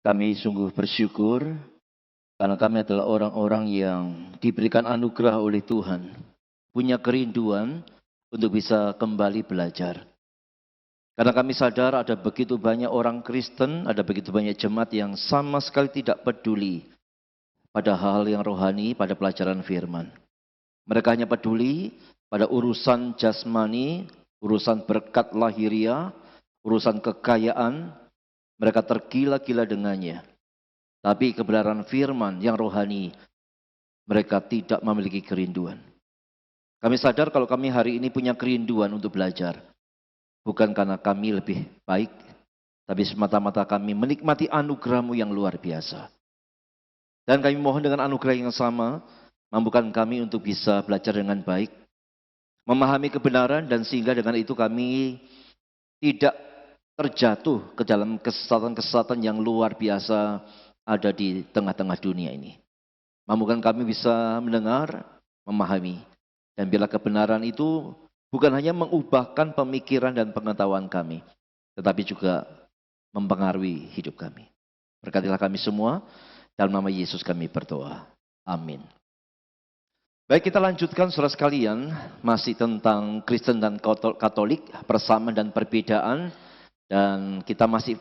Kami sungguh bersyukur karena kami adalah orang-orang yang diberikan anugerah oleh Tuhan, punya kerinduan untuk bisa kembali belajar. Karena kami sadar ada begitu banyak orang Kristen, ada begitu banyak jemaat yang sama sekali tidak peduli pada hal yang rohani, pada pelajaran firman. Mereka hanya peduli pada urusan jasmani, urusan berkat lahiriah, urusan kekayaan. Mereka tergila-gila dengannya. Tapi kebenaran firman yang rohani, mereka tidak memiliki kerinduan. Kami sadar kalau kami hari ini punya kerinduan untuk belajar. Bukan karena kami lebih baik, tapi semata-mata kami menikmati anugerah-Mu yang luar biasa. Dan kami mohon dengan anugerah yang sama, mampukan kami untuk bisa belajar dengan baik, memahami kebenaran, dan sehingga dengan itu kami tidak terjatuh ke dalam kesesatan-kesesatan yang luar biasa ada di tengah-tengah dunia ini. Mampukan kami bisa mendengar, memahami, dan bila kebenaran itu bukan hanya mengubahkan pemikiran dan pengetahuan kami, tetapi juga mempengaruhi hidup kami. Berkatilah kami semua, dalam nama Yesus kami berdoa. Amin. Baik, kita lanjutkan saudara sekalian, masih tentang Kristen dan Katolik, persamaan dan perbedaan, dan kita masih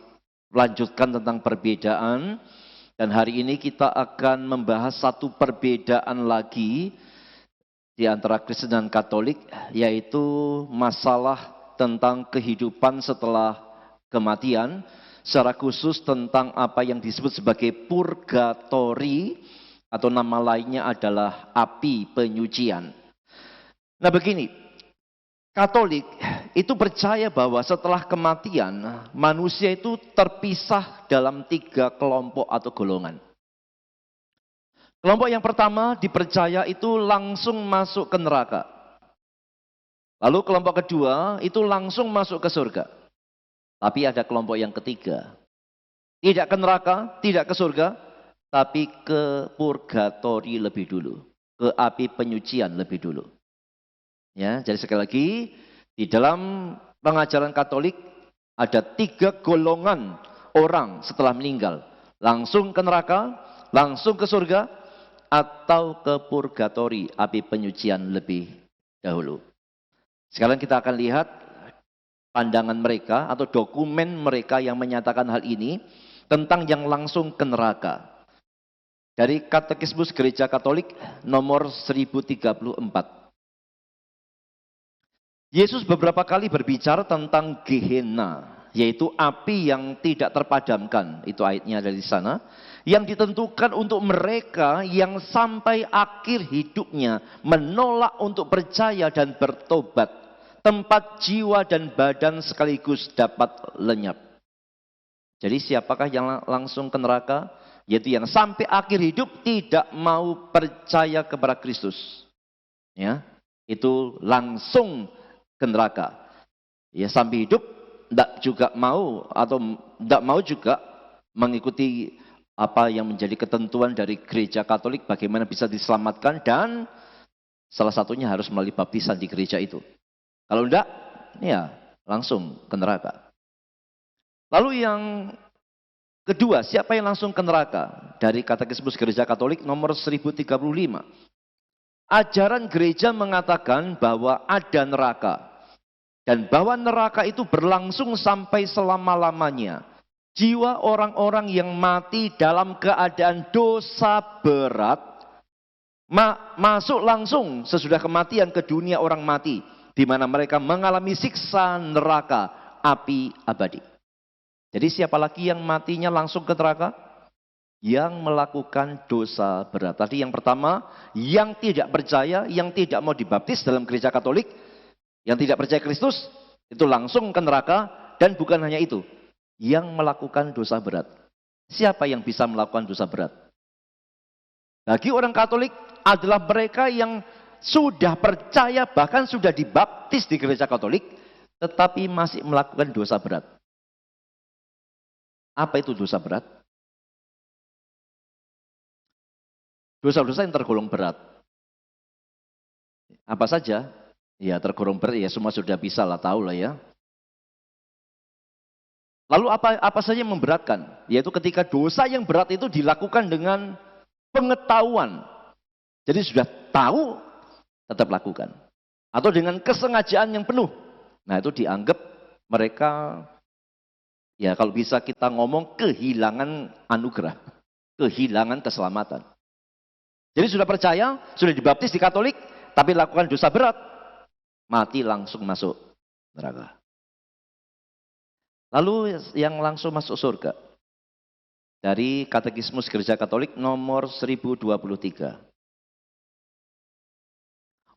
lanjutkan tentang perbedaan. Dan hari ini kita akan membahas satu perbedaan lagi di antara Kristen dan Katolik, yaitu masalah tentang kehidupan setelah kematian, secara khusus tentang apa yang disebut sebagai purgatori, atau nama lainnya adalah api penyucian. Nah begini, Katolik itu percaya bahwa setelah kematian, manusia itu terpisah dalam 3 kelompok atau golongan. Kelompok yang pertama dipercaya itu langsung masuk ke neraka. Lalu kelompok kedua itu langsung masuk ke surga. Tapi ada kelompok yang ketiga. Tidak ke neraka, tidak ke surga, tapi ke purgatori lebih dulu. Ke api penyucian lebih dulu. Ya, jadi sekali lagi, di dalam pengajaran Katolik ada 3 golongan orang setelah meninggal. Langsung ke neraka, langsung ke surga, atau ke purgatori, api penyucian lebih dahulu. Sekarang kita akan lihat pandangan mereka atau dokumen mereka yang menyatakan hal ini tentang yang langsung ke neraka. Dari Katekismus Gereja Katolik nomor 1034. Yesus beberapa kali berbicara tentang Gehenna, yaitu api yang tidak terpadamkan. Itu ayatnya ada di sana. Yang ditentukan untuk mereka yang sampai akhir hidupnya menolak untuk percaya dan bertobat. Tempat jiwa dan badan sekaligus dapat lenyap. Jadi siapakah yang langsung ke neraka? Yaitu yang sampai akhir hidup tidak mau percaya kepada Kristus. Ya, itu langsung ke neraka. Ya, sampai hidup tidak juga mau atau tidak mau juga mengikuti apa yang menjadi ketentuan dari Gereja Katolik bagaimana bisa diselamatkan, dan salah satunya harus melalui baptisan di gereja itu. Kalau tidak, ya langsung ke neraka. Lalu yang kedua, siapa yang langsung ke neraka? Dari Katekismus Gereja Katolik nomor 1035. Ajaran gereja mengatakan bahwa ada neraka. Dan bahwa neraka itu berlangsung sampai selama-lamanya. Jiwa orang-orang yang mati dalam keadaan dosa berat, masuk langsung sesudah kematian ke dunia orang mati. Di mana mereka mengalami siksa neraka, api abadi. Jadi siapa lagi yang matinya langsung ke neraka? Yang melakukan dosa berat. Tadi yang pertama, yang tidak percaya, yang tidak mau dibaptis dalam gereja Katolik, yang tidak percaya Kristus, itu langsung ke neraka. Dan bukan hanya itu, yang melakukan dosa berat. Siapa yang bisa melakukan dosa berat? Bagi orang Katolik adalah mereka yang sudah percaya, bahkan sudah dibaptis di gereja Katolik, tetapi masih melakukan dosa berat. Apa itu dosa berat? Dosa-dosa yang tergolong berat. Apa saja? Ya tergolong berat, ya semua sudah bisa lah, tahu lah ya. Lalu apa saja yang memberatkan? Yaitu ketika dosa yang berat itu dilakukan dengan pengetahuan. Jadi sudah tahu, tetap lakukan. Atau dengan kesengajaan yang penuh. Nah itu dianggap mereka, ya kalau bisa kita ngomong, kehilangan anugerah. Kehilangan keselamatan. Jadi sudah percaya, sudah dibaptis di Katolik, tapi lakukan dosa berat, mati langsung masuk neraka. Lalu yang langsung masuk surga, dari Katekismus Gereja Katolik nomor 1023.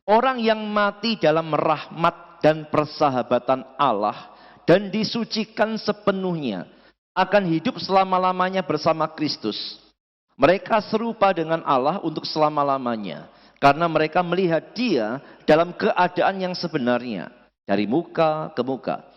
Orang yang mati dalam rahmat dan persahabatan Allah dan disucikan sepenuhnya akan hidup selama-lamanya bersama Kristus. Mereka serupa dengan Allah untuk selama-lamanya karena mereka melihat Dia dalam keadaan yang sebenarnya dari muka ke muka.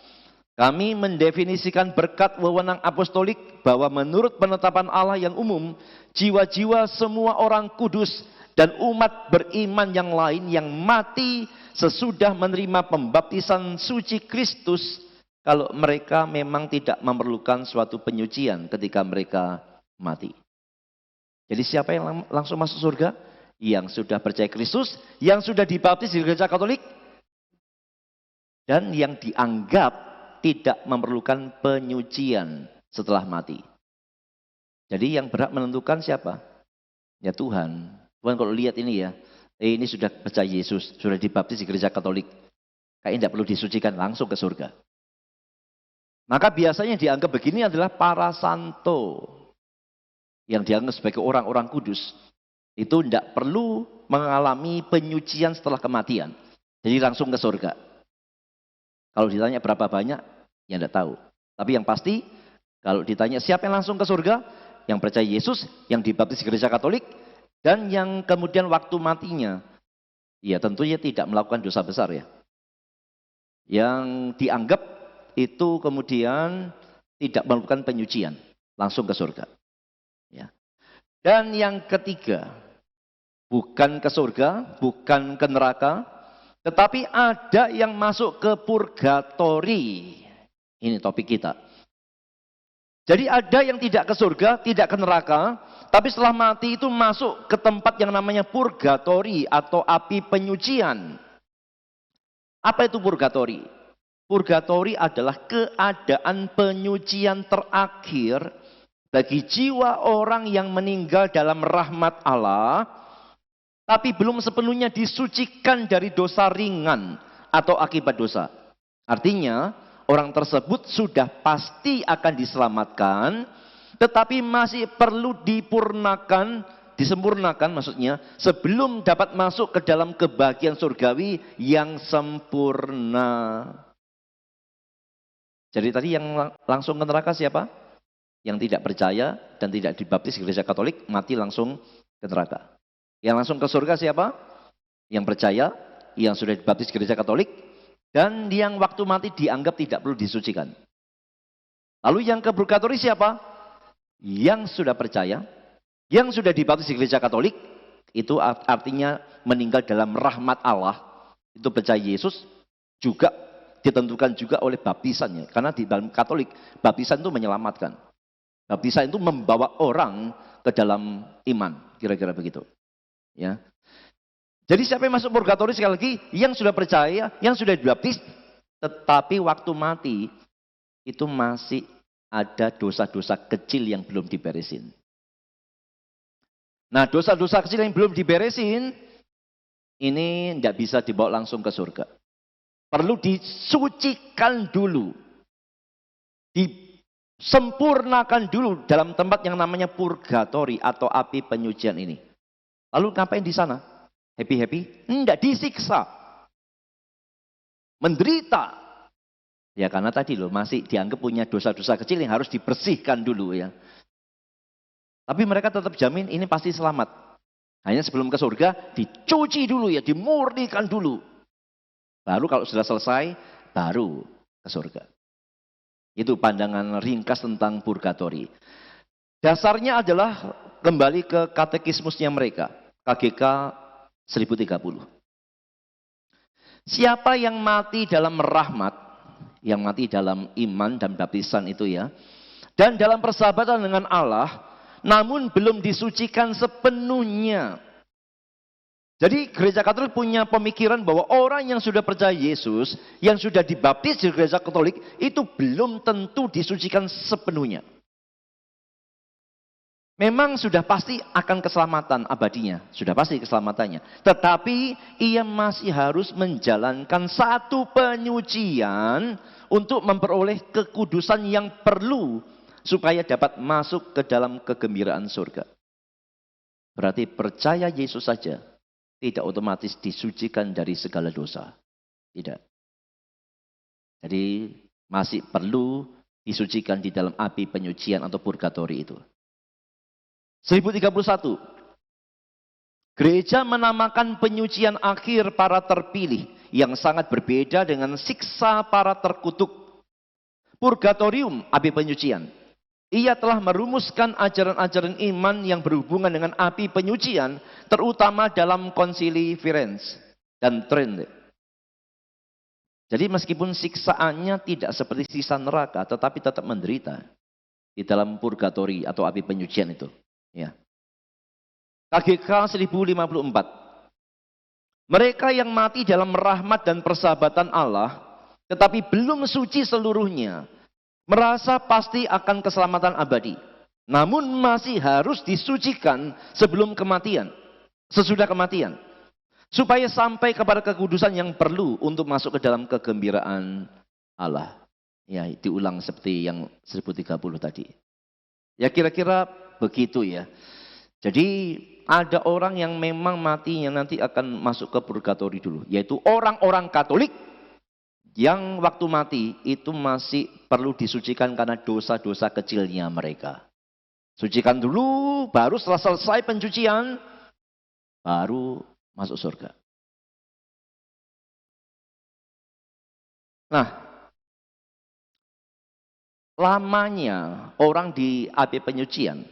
Kami mendefinisikan berkat wewenang apostolik bahwa menurut penetapan Allah yang umum, jiwa-jiwa semua orang kudus dan umat beriman yang lain yang mati sesudah menerima pembaptisan suci Kristus, kalau mereka memang tidak memerlukan suatu penyucian ketika mereka mati. Jadi siapa yang langsung masuk surga? Yang sudah percaya Kristus, yang sudah dibaptis di Gereja Katolik, dan yang dianggap tidak memerlukan penyucian setelah mati. Jadi yang berhak menentukan siapa? Ya Tuhan. Tuhan kalau lihat ini ya, ini sudah percaya Yesus, sudah dibaptis di Gereja Katolik, kayaknya tidak perlu disucikan, langsung ke surga. Maka biasanya yang dianggap begini adalah para santo, yang dianggap sebagai orang-orang kudus. Itu tidak perlu mengalami penyucian setelah kematian. Jadi langsung ke surga. Kalau ditanya berapa banyak, ya tidak tahu. Tapi yang pasti, kalau ditanya siapa yang langsung ke surga, yang percaya Yesus, yang dibaptis di Gereja Katolik, dan yang kemudian waktu matinya, ya tentunya tidak melakukan dosa besar ya. Yang dianggap itu kemudian tidak melakukan penyucian, langsung ke surga. Ya. Dan yang ketiga, bukan ke surga, bukan ke neraka, tetapi ada yang masuk ke purgatori. Ini topik kita. Jadi ada yang tidak ke surga, tidak ke neraka, tapi setelah mati itu masuk ke tempat yang namanya purgatori atau api penyucian. Apa itu purgatori? Purgatori adalah keadaan penyucian terakhir bagi jiwa orang yang meninggal dalam rahmat Allah, tapi belum sepenuhnya disucikan dari dosa ringan atau akibat dosa. Artinya, orang tersebut sudah pasti akan diselamatkan, tetapi masih perlu disempurnakan maksudnya, sebelum dapat masuk ke dalam kebahagiaan surgawi yang sempurna. Jadi tadi yang langsung ke neraka siapa? Yang tidak percaya dan tidak dibaptis di Gereja Katolik, mati langsung ke neraka. Yang langsung ke surga siapa? Yang percaya, yang sudah dibaptis di Gereja Katolik, dan yang waktu mati dianggap tidak perlu disucikan. Lalu yang ke purgatori siapa? Yang sudah percaya, yang sudah dibaptis di Gereja Katolik, itu artinya meninggal dalam rahmat Allah. Itu percaya Yesus, juga ditentukan juga oleh baptisannya. Karena di dalam Katolik, baptisan itu menyelamatkan. Baptisan itu membawa orang ke dalam iman, kira-kira begitu. Ya. Jadi siapa yang masuk purgatori sekali lagi? Yang sudah percaya, yang sudah dibaptis, tetapi waktu mati itu masih ada dosa-dosa kecil yang belum diberesin. Nah, dosa-dosa kecil yang belum diberesin, ini tidak bisa dibawa langsung ke surga. Perlu disucikan dulu. Disempurnakan dulu dalam tempat yang namanya purgatori atau api penyucian ini. Lalu ngapain di sana? Happy-happy? Enggak, disiksa. Menderita. Ya karena tadi loh, masih dianggap punya dosa-dosa kecil yang harus dibersihkan dulu ya. Tapi mereka tetap jamin ini pasti selamat. Hanya sebelum ke surga, dicuci dulu ya, dimurnikan dulu. Baru kalau sudah selesai, baru ke surga. Itu pandangan ringkas tentang purgatori. Dasarnya adalah kembali ke katekismusnya mereka, KGK 1030. Siapa yang mati dalam rahmat, yang mati dalam iman dan baptisan itu ya. Dan dalam persahabatan dengan Allah, namun belum disucikan sepenuhnya. Jadi gereja Katolik punya pemikiran bahwa orang yang sudah percaya Yesus, yang sudah dibaptis di gereja Katolik, itu belum tentu disucikan sepenuhnya. Memang sudah pasti akan keselamatan abadinya, sudah pasti keselamatannya. Tetapi ia masih harus menjalankan satu penyucian untuk memperoleh kekudusan yang perlu supaya dapat masuk ke dalam kegembiraan surga. Berarti percaya Yesus saja tidak otomatis disucikan dari segala dosa. Tidak. Jadi masih perlu disucikan di dalam api penyucian atau purgatori itu. 1031. Gereja menamakan penyucian akhir para terpilih yang sangat berbeda dengan siksa para terkutuk. Purgatorium, api penyucian. Ia telah merumuskan ajaran-ajaran iman yang berhubungan dengan api penyucian, terutama dalam konsili Firenze dan Trento. Jadi meskipun siksaannya tidak seperti siksa neraka, tetapi tetap menderita di dalam purgatori atau api penyucian itu. Ya. KGK 1054. Mereka yang mati dalam rahmat dan persahabatan Allah, tetapi belum suci seluruhnya, merasa pasti akan keselamatan abadi. Namun masih harus disucikan sebelum kematian, sesudah kematian. Supaya sampai kepada kekudusan yang perlu untuk masuk ke dalam kegembiraan Allah. Ya, diulang seperti yang 1030 tadi. Ya kira-kira begitu ya. Jadi ada orang yang memang mati yang nanti akan masuk ke purgatori dulu. Yaitu orang-orang Katolik yang waktu mati itu masih perlu disucikan karena dosa-dosa kecilnya mereka. Sucikan dulu, baru setelah selesai pencucian, baru masuk surga. Nah, lamanya orang di api penyucian,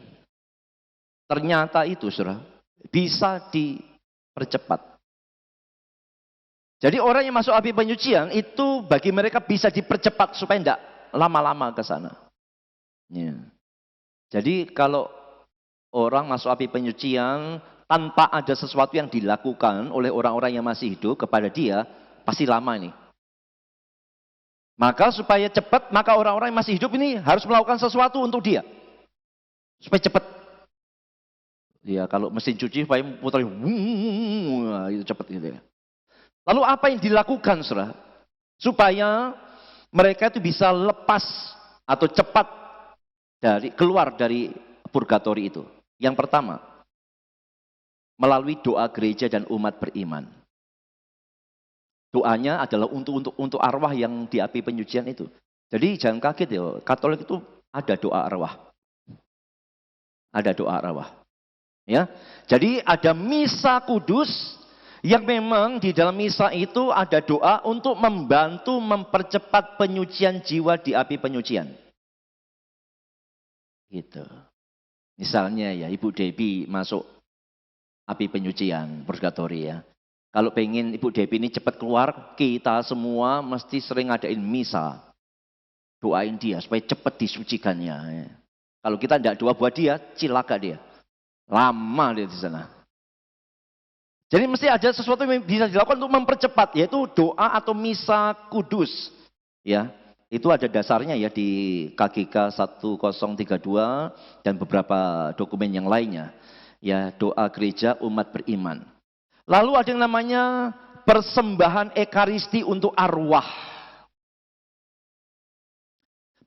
ternyata itu saudara, bisa dipercepat. Jadi orang yang masuk api penyucian itu bagi mereka bisa dipercepat supaya tidak lama-lama ke sana. Ya. Jadi kalau orang masuk api penyucian tanpa ada sesuatu yang dilakukan oleh orang-orang yang masih hidup kepada dia, pasti lama ini. Maka supaya cepat, maka orang-orang yang masih hidup ini harus melakukan sesuatu untuk dia. Supaya cepat. Ya kalau mesin cuci supaya putar, itu cepat gitu ya. Lalu apa yang dilakukan saudara? Supaya mereka itu bisa lepas atau cepat keluar dari purgatori itu. Yang pertama, melalui doa gereja dan umat beriman. Doanya adalah untuk arwah yang di api penyucian itu. Jadi jangan kaget ya, Katolik itu ada doa arwah. Ada doa arwah. Ya. Jadi ada misa kudus yang memang di dalam misa itu ada doa untuk membantu mempercepat penyucian jiwa di api penyucian. Gitu. Misalnya ya Ibu Debbie masuk api penyucian, purgatori ya. Kalau pengen Ibu Debbie ini cepat keluar, kita semua mesti sering ngadain misa. Doain dia supaya cepat disucikannya. Ya. Kalau kita tidak doa buat dia, cilaka dia. Lama dia di sana. Jadi mesti ada sesuatu yang bisa dilakukan untuk mempercepat, yaitu doa atau misa kudus. Ya, itu ada dasarnya ya di KGK 1032 dan beberapa dokumen yang lainnya. Ya, doa gereja umat beriman. Lalu ada yang namanya persembahan ekaristi untuk arwah.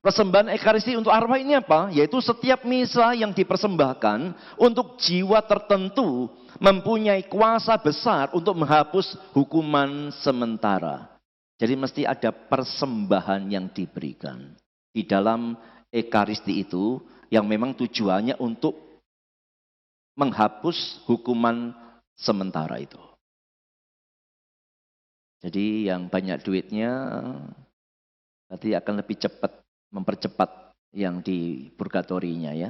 Persembahan ekaristi untuk arwah ini apa? Yaitu setiap misa yang dipersembahkan untuk jiwa tertentu mempunyai kuasa besar untuk menghapus hukuman sementara. Jadi mesti ada persembahan yang diberikan di dalam ekaristi itu yang memang tujuannya untuk menghapus hukuman sementara itu. Jadi yang banyak duitnya nanti akan lebih cepat mempercepat yang di purgatorinya ya.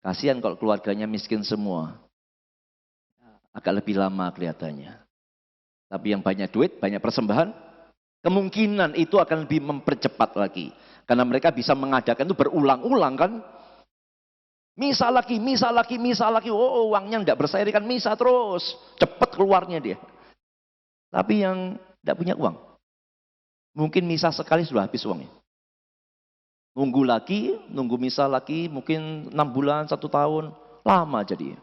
Kasihan kalau keluarganya miskin semua. Agak lebih lama kelihatannya. Tapi yang banyak duit, banyak persembahan, Kemungkinan itu akan lebih mempercepat lagi. Karena mereka bisa mengadakan itu berulang-ulang kan. Misa lagi, misa lagi, misa lagi. Oh, uangnya tidak berseri kan, misa terus. Cepat keluarnya dia. Tapi yang tidak punya uang, mungkin misa sekali sudah habis uangnya. Nunggu lagi, nunggu misa lagi, mungkin 6 bulan, 1 tahun, lama jadi.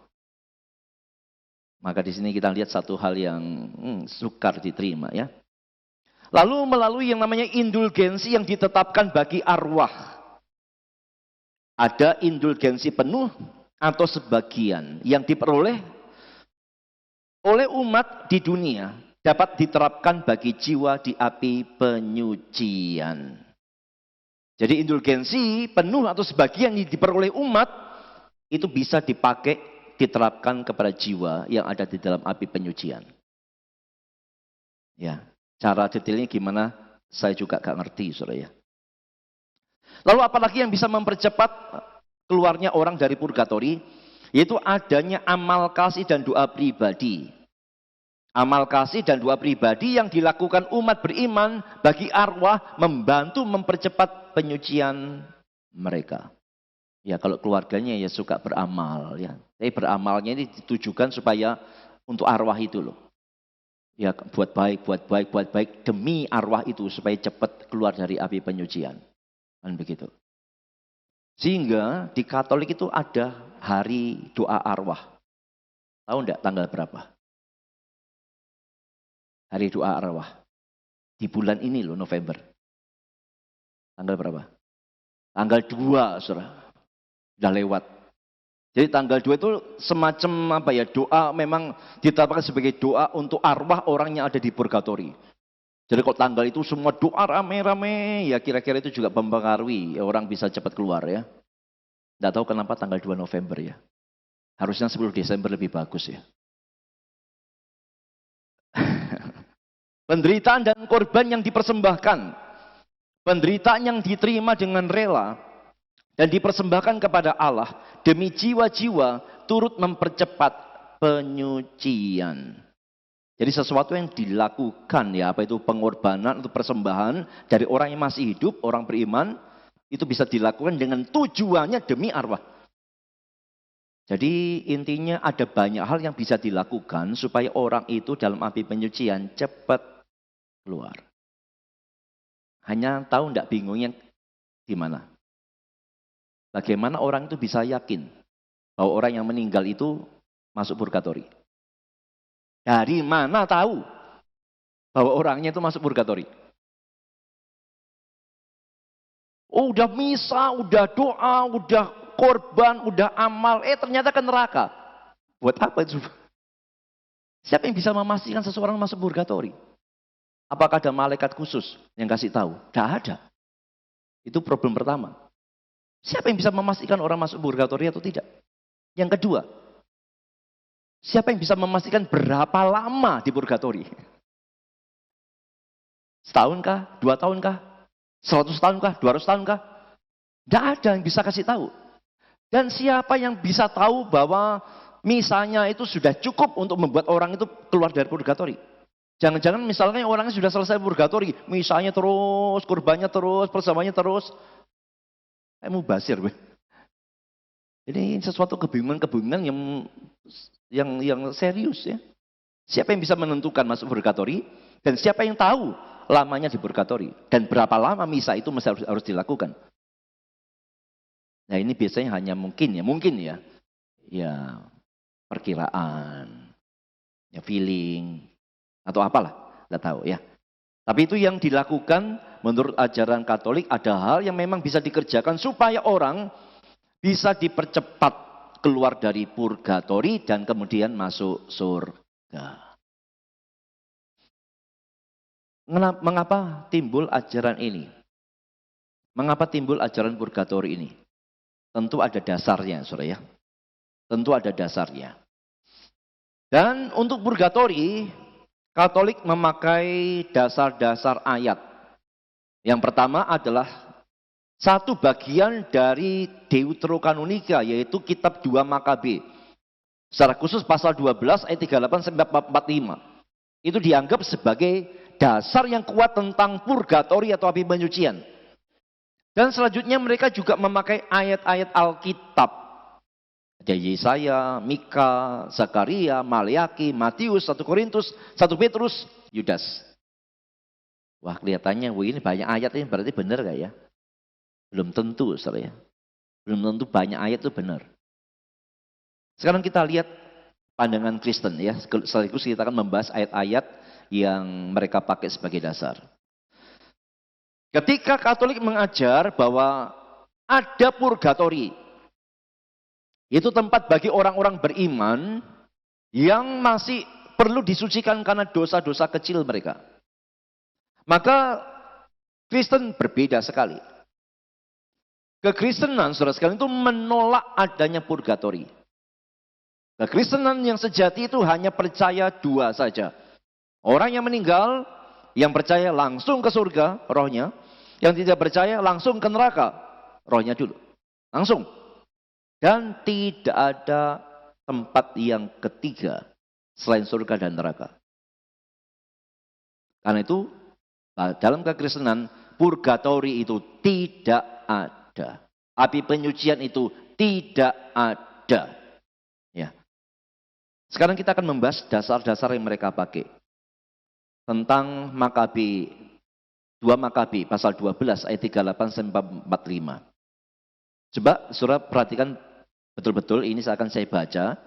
Maka di sini kita lihat satu hal yang sukar diterima ya. Lalu melalui yang namanya indulgensi yang ditetapkan bagi arwah. Ada indulgensi penuh atau sebagian yang diperoleh oleh umat di dunia dapat diterapkan bagi jiwa di api penyucian. Jadi indulgensi penuh atau sebagian yang diperoleh umat itu bisa dipakai, diterapkan kepada jiwa yang ada di dalam api penyucian. Ya, cara detailnya gimana saya juga gak ngerti, saudara ya. Lalu apalagi yang bisa mempercepat keluarnya orang dari purgatori, yaitu adanya amal kasih dan doa pribadi. Amal kasih dan doa pribadi yang dilakukan umat beriman bagi arwah membantu mempercepat penyucian mereka. Ya kalau keluarganya ya suka beramal ya. Tapi beramalnya ini ditujukan supaya untuk arwah itu loh. Ya buat baik demi arwah itu supaya cepat keluar dari api penyucian. Kan begitu. Sehingga di Katolik itu ada hari doa arwah. Tahu enggak tanggal berapa? Hari doa arwah. Di bulan ini loh, November. Tanggal berapa? Tanggal 2, saudara. Sudah lewat. Jadi tanggal 2 itu semacam apa ya, doa memang ditetapkan sebagai doa untuk arwah orang yang ada di purgatori. Jadi kalau tanggal itu semua doa rame-rame, ya kira-kira itu juga mempengaruhi orang bisa cepat keluar ya. Tidak tahu kenapa tanggal 2 November ya. Harusnya 10 Desember lebih bagus ya. Penderitaan dan korban yang dipersembahkan, penderitaan yang diterima dengan rela dan dipersembahkan kepada Allah demi jiwa-jiwa turut mempercepat penyucian. Jadi sesuatu yang dilakukan ya, apa itu pengorbanan atau persembahan dari orang yang masih hidup, orang beriman, itu bisa dilakukan dengan tujuannya demi arwah. Jadi intinya ada banyak hal yang bisa dilakukan supaya orang itu dalam api penyucian cepat keluar. Hanya tahu enggak bingungnya di mana? Bagaimana orang itu bisa yakin bahwa orang yang meninggal itu masuk purgatori? Dari mana tahu bahwa orangnya itu masuk purgatori? Oh, udah misa, udah doa, udah korban, udah amal, ternyata ke neraka. Buat apa itu? Siapa yang bisa memastikan seseorang masuk purgatori? Apakah ada malaikat khusus yang kasih tahu? Tidak ada. Itu problem pertama. Siapa yang bisa memastikan orang masuk purgatori atau tidak? Yang kedua, siapa yang bisa memastikan berapa lama di purgatori? Setahun kah? 2 tahun kah? 100 tahun kah? 200 tahun kah? Tidak ada yang bisa kasih tahu. Dan siapa yang bisa tahu bahwa misalnya itu sudah cukup untuk membuat orang itu keluar dari purgatori? Jangan-jangan misalnya orangnya sudah selesai purgatori, misalnya terus, kurbannya terus, persamaannya terus. Mubazir. Jadi sesuatu kebingungan yang serius ya. Siapa yang bisa menentukan masuk purgatori dan siapa yang tahu lamanya di purgatori dan berapa lama misa itu harus dilakukan. Nah ini biasanya hanya mungkin ya, ya perkiraan, ya feeling atau apalah, nggak tahu ya. Tapi itu yang dilakukan menurut ajaran Katolik, ada hal yang memang bisa dikerjakan supaya orang bisa dipercepat keluar dari purgatori dan kemudian masuk surga. Mengapa timbul ajaran ini? Mengapa timbul ajaran purgatori ini? Tentu ada dasarnya, saudara ya. Tentu ada dasarnya. Dan untuk purgatori, Katolik memakai dasar-dasar ayat. Yang pertama adalah satu bagian dari Deuterokanonika, yaitu kitab 2 Makabe. Secara khusus pasal 12 ayat 38 sampai 45. Itu dianggap sebagai dasar yang kuat tentang purgatori atau api penyucian. Dan selanjutnya mereka juga memakai ayat-ayat Alkitab. Ada Yesaya, Mika, Zakaria, Maliaki, Matius, 1 Korintus, 1 Petrus, Yudas. Wah, kelihatannya ini banyak ayat ini, berarti benar gak ya? Belum tentu, saudara ya. Belum tentu banyak ayat itu benar. Sekarang kita lihat pandangan Kristen ya. Sekaligus kita akan membahas ayat-ayat yang mereka pakai sebagai dasar. Ketika Katolik mengajar bahwa ada purgatori, itu tempat bagi orang-orang beriman yang masih perlu disucikan karena dosa-dosa kecil mereka. Maka Kristen berbeda sekali. Kekristenan, saudara sekalian, itu menolak adanya purgatori. Kekristenan yang sejati itu hanya percaya dua saja. Orang yang meninggal, yang percaya langsung ke surga, rohnya. Yang tidak percaya langsung ke neraka, rohnya dulu. Langsung. Dan tidak ada tempat yang ketiga selain surga dan neraka. Karena itu, dalam kekristenan, purgatori itu tidak ada. Api penyucian itu tidak ada. Ya. Sekarang kita akan membahas dasar-dasar yang mereka pakai. Tentang Makabi, 2 Makabi, pasal 12, ayat 38 sampai 45. Coba saudara perhatikan betul-betul, ini akan saya baca.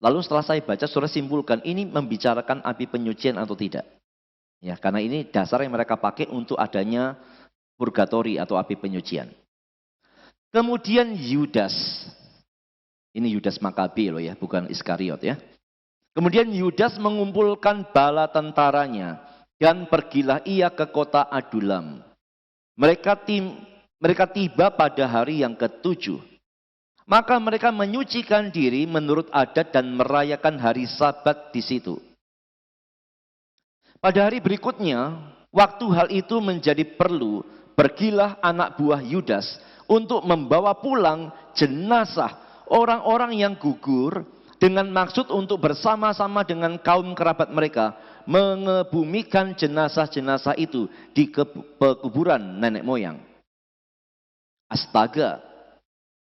Lalu setelah saya baca, saudara simpulkan ini membicarakan api penyucian atau tidak. Ya, karena ini dasar yang mereka pakai untuk adanya purgatori atau api penyucian. Kemudian Yudas. Ini Yudas Makabi loh ya, bukan Iskariot ya. Kemudian Yudas mengumpulkan bala tentaranya dan pergilah ia ke kota Adulam. Mereka tiba pada hari yang ke-7. Maka mereka menyucikan diri menurut adat dan merayakan hari Sabat di situ. Pada hari berikutnya, waktu hal itu menjadi perlu, pergilah anak buah Yudas untuk membawa pulang jenazah orang-orang yang gugur dengan maksud untuk bersama-sama dengan kaum kerabat mereka mengebumikan jenazah-jenazah itu di pekuburan nenek moyang. Astaga,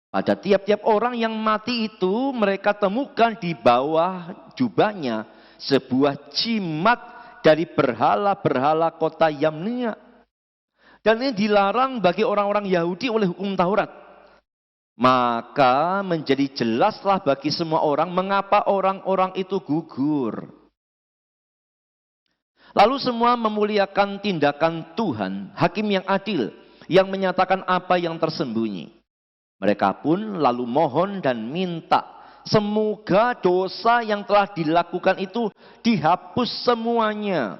pada tiap-tiap orang yang mati itu mereka temukan di bawah jubahnya sebuah jimat dari berhala-berhala kota Yamnia. Dan ini dilarang bagi orang-orang Yahudi oleh hukum Taurat. Maka menjadi jelaslah bagi semua orang mengapa orang-orang itu gugur. Lalu semua memuliakan tindakan Tuhan, hakim yang adil, yang menyatakan apa yang tersembunyi. Mereka pun lalu mohon dan minta, semoga dosa yang telah dilakukan itu dihapus semuanya.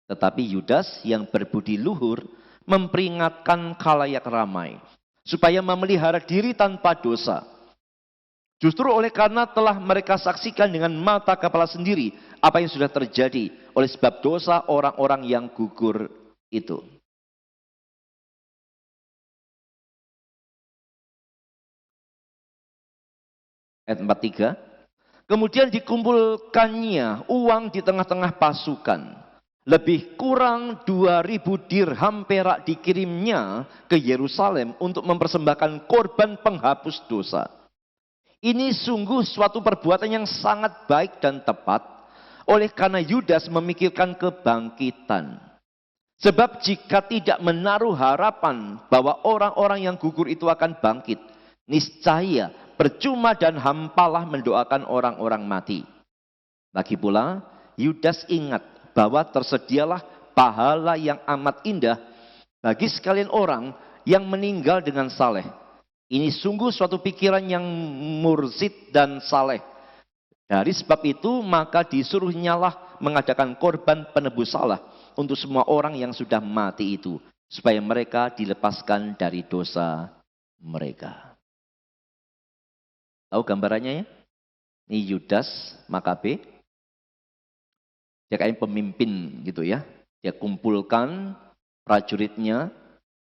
Tetapi Yudas yang berbudi luhur memperingatkan khalayak ramai supaya memelihara diri tanpa dosa. Justru oleh karena telah mereka saksikan dengan mata kepala sendiri apa yang sudah terjadi oleh sebab dosa orang-orang yang gugur itu. Ayat 43. Kemudian dikumpulkannya uang di tengah-tengah pasukan. Lebih kurang 2000 dirham perak dikirimnya ke Yerusalem untuk mempersembahkan korban penghapus dosa. Ini sungguh suatu perbuatan yang sangat baik dan tepat, oleh karena Yudas memikirkan kebangkitan. Sebab jika tidak menaruh harapan bahwa orang-orang yang gugur itu akan bangkit, niscaya percuma dan hampalah mendoakan orang-orang mati. Lagi pula, Yudas ingat bahwa tersedialah pahala yang amat indah bagi sekalian orang yang meninggal dengan saleh. Ini sungguh suatu pikiran yang mursid dan saleh. Dari sebab itu maka disuruhnyalah mengadakan korban penebus salah untuk semua orang yang sudah mati itu, supaya mereka dilepaskan dari dosa mereka. Tahu gambarannya ya? Ini Yudas Makabe. Dia kayak pemimpin gitu ya. Dia kumpulkan prajuritnya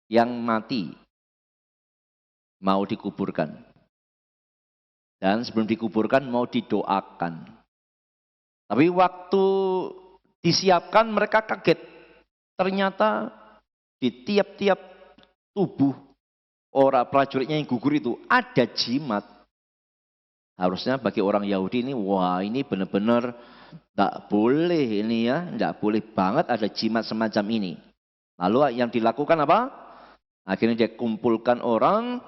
yang mati. Mau dikuburkan. Dan sebelum dikuburkan mau didoakan. Tapi waktu Disiapkan, mereka kaget. Ternyata di tiap-tiap tubuh orang prajuritnya yang gugur itu ada jimat. Harusnya bagi orang Yahudi ini, wah ini benar-benar tidak boleh ini ya, tidak boleh banget ada jimat semacam ini. Lalu yang dilakukan apa? Akhirnya dia kumpulkan orang,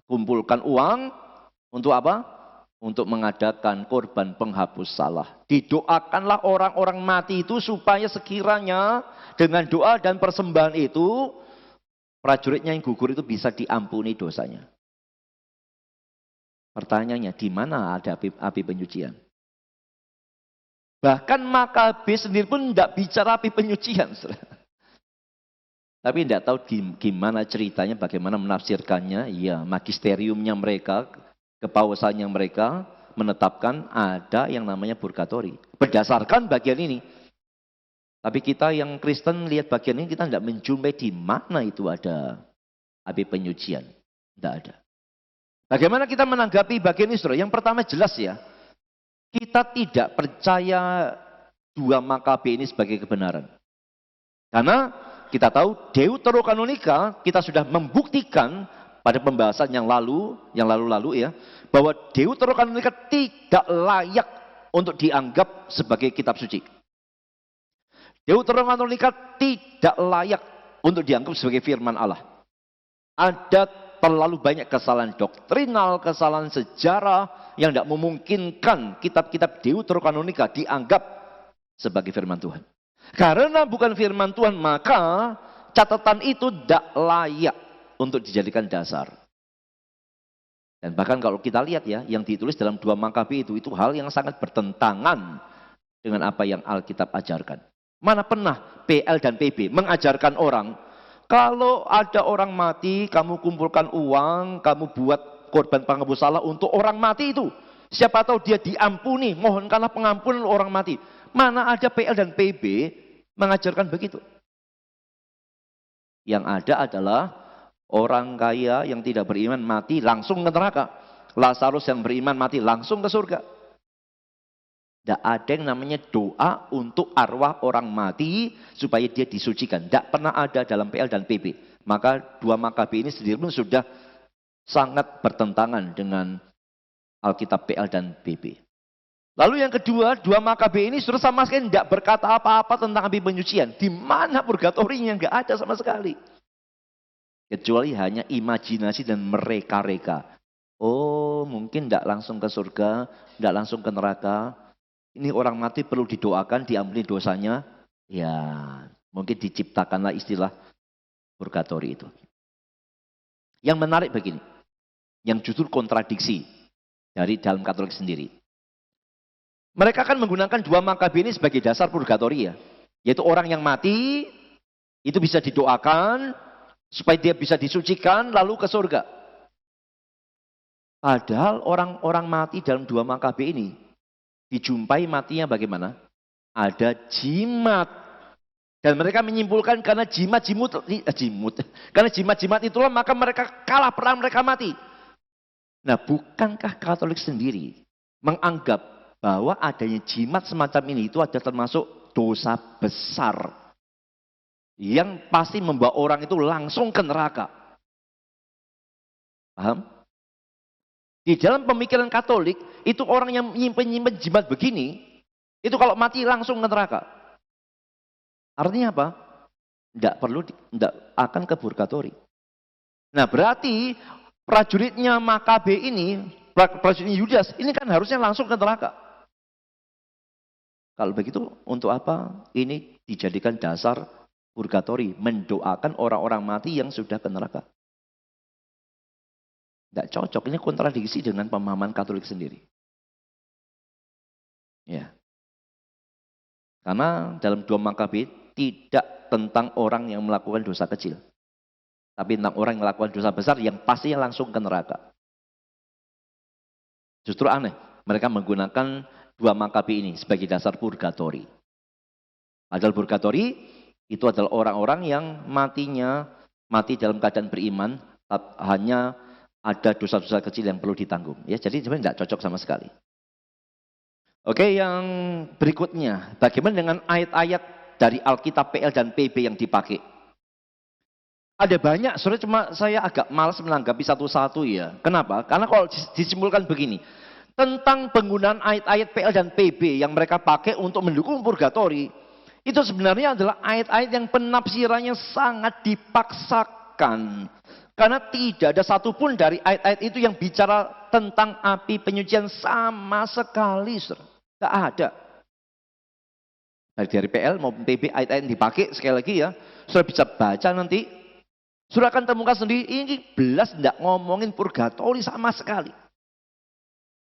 kumpulkan uang, untuk apa? Untuk mengadakan korban penghapus salah. Didoakanlah orang-orang mati itu supaya sekiranya dengan doa dan persembahan itu, prajuritnya yang gugur itu bisa diampuni dosanya. Pertanyaannya, di mana ada api penyucian? Bahkan Makabe sendiri pun tidak bicara api penyucian. Tapi tidak tahu gimana ceritanya, bagaimana menafsirkannya. Ya, magisteriumnya mereka, kepausannya mereka menetapkan ada yang namanya purgatori. Berdasarkan bagian ini. Tapi kita yang Kristen lihat bagian ini, kita tidak menjumpai di mana itu ada api penyucian. Tidak ada. Bagaimana kita menanggapi bagian ini, saudara? Yang pertama jelas ya, kita tidak percaya 2 Makabe ini sebagai kebenaran. Karena kita tahu Deuterokanonika, kita sudah membuktikan pada pembahasan yang lalu ya, bahwa Deuterokanonika tidak layak untuk dianggap sebagai kitab suci. Deuterokanonika tidak layak untuk dianggap sebagai firman Allah. Ada terlalu banyak kesalahan doktrinal, kesalahan sejarah yang tidak memungkinkan kitab-kitab Deuterokanonika dianggap sebagai firman Tuhan. Karena bukan firman Tuhan, maka catatan itu tidak layak untuk dijadikan dasar. Dan bahkan kalau kita lihat ya, yang ditulis dalam 2 Makabe itu hal yang sangat bertentangan dengan apa yang Alkitab ajarkan. Mana pernah PL dan PB mengajarkan orang, kalau ada orang mati, kamu kumpulkan uang, kamu buat korban penghapus salah untuk orang mati itu. Siapa tahu dia diampuni, mohonkanlah pengampunan orang mati. Mana ada PL dan PB mengajarkan begitu. Yang ada adalah orang kaya yang tidak beriman mati langsung ke neraka. Lazarus yang beriman mati langsung ke surga. Tidak ada yang namanya doa untuk arwah orang mati supaya dia disucikan. Tidak pernah ada dalam PL dan PB. Maka 2 Makabe ini sendiri pun sudah sangat bertentangan dengan Alkitab PL dan PB. Lalu yang kedua, 2 Makabe ini sudah sama sekali tidak berkata apa-apa tentang api penyucian. Di mana purgatorinya? Nggak ada sama sekali. Kecuali hanya imajinasi dan mereka-reka. Oh, mungkin tidak langsung ke surga, tidak langsung ke neraka. Ini orang mati perlu didoakan, diampuni dosanya. Ya, mungkin diciptakanlah istilah purgatori itu. Yang menarik begini, yang justru kontradiksi dari dalam Katolik sendiri. Mereka akan menggunakan 2 Makabe ini sebagai dasar purgatori ya. Yaitu orang yang mati, itu bisa didoakan, supaya dia bisa disucikan, lalu ke surga. Padahal orang-orang mati dalam 2 Makabe ini, dijumpai matinya bagaimana? Ada jimat. Dan mereka menyimpulkan karena karena jimat-jimat itulah maka mereka kalah perang, mereka mati. Nah, bukankah Katolik sendiri menganggap bahwa adanya jimat semacam ini itu ada termasuk dosa besar yang pasti membawa orang itu langsung ke neraka. Paham? Di dalam pemikiran Katolik, itu orang yang menyimpan jimat begini, itu kalau mati langsung ke neraka. Artinya apa? Tidak akan ke purgatori. Nah, berarti prajuritnya Makabe ini, prajuritnya Yudas, ini kan harusnya langsung ke neraka. Kalau begitu, untuk apa ini dijadikan dasar purgatori? Mendoakan orang-orang mati yang sudah ke neraka. Tidak cocok, ini kontradiksi dengan pemahaman Katolik sendiri. Ya. Karena dalam 2 Makabe tidak tentang orang yang melakukan dosa kecil. Tapi tentang orang yang melakukan dosa besar yang pastinya langsung ke neraka. Justru aneh, mereka menggunakan 2 Makabe ini sebagai dasar purgatori. Padahal purgatori itu adalah orang-orang yang mati dalam keadaan beriman, hanya ada dosa-dosa kecil yang perlu ditanggung. Ya, jadi sebenarnya tidak cocok sama sekali. Oke, yang berikutnya, bagaimana dengan ayat-ayat dari Alkitab PL dan PB yang dipakai? Ada banyak, sebenarnya cuma saya agak malas menanggapi satu-satu ya. Kenapa? Karena kalau disimpulkan begini, tentang penggunaan ayat-ayat PL dan PB yang mereka pakai untuk mendukung purgatori, itu sebenarnya adalah ayat-ayat yang penafsirannya sangat dipaksakan. Karena tidak ada satupun dari ayat-ayat itu yang bicara tentang api penyucian sama sekali. Tidak ada. Baik dari PL maupun PB ayat-ayat yang dipakai, sekali lagi ya, sudah bisa baca nanti. Sudah akan temukan sendiri, ini belas tidak ngomongin purgatori sama sekali.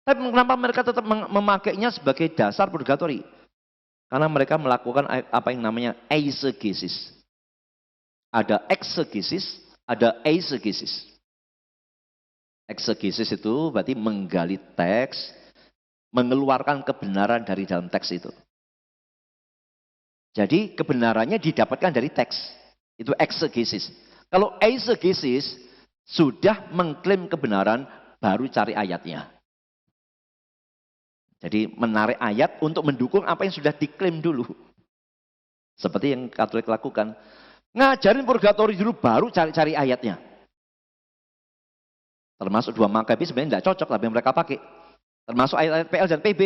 Tapi kenapa mereka tetap memakainya sebagai dasar purgatori? Karena mereka melakukan apa yang namanya eisegesis. Ada eksegesis, ada eisegesis. Eksegesis itu berarti menggali teks, mengeluarkan kebenaran dari dalam teks itu. Jadi kebenarannya didapatkan dari teks. Itu eksegesis. Kalau eisegesis sudah mengklaim kebenaran, baru cari ayatnya. Jadi menarik ayat untuk mendukung apa yang sudah diklaim dulu. Seperti yang Katolik lakukan. Ngajarin purgatori dulu, baru cari-cari ayatnya. Termasuk 2 Makabi sebenarnya tidak cocok, tapi mereka pakai. Termasuk ayat-ayat PL dan PB.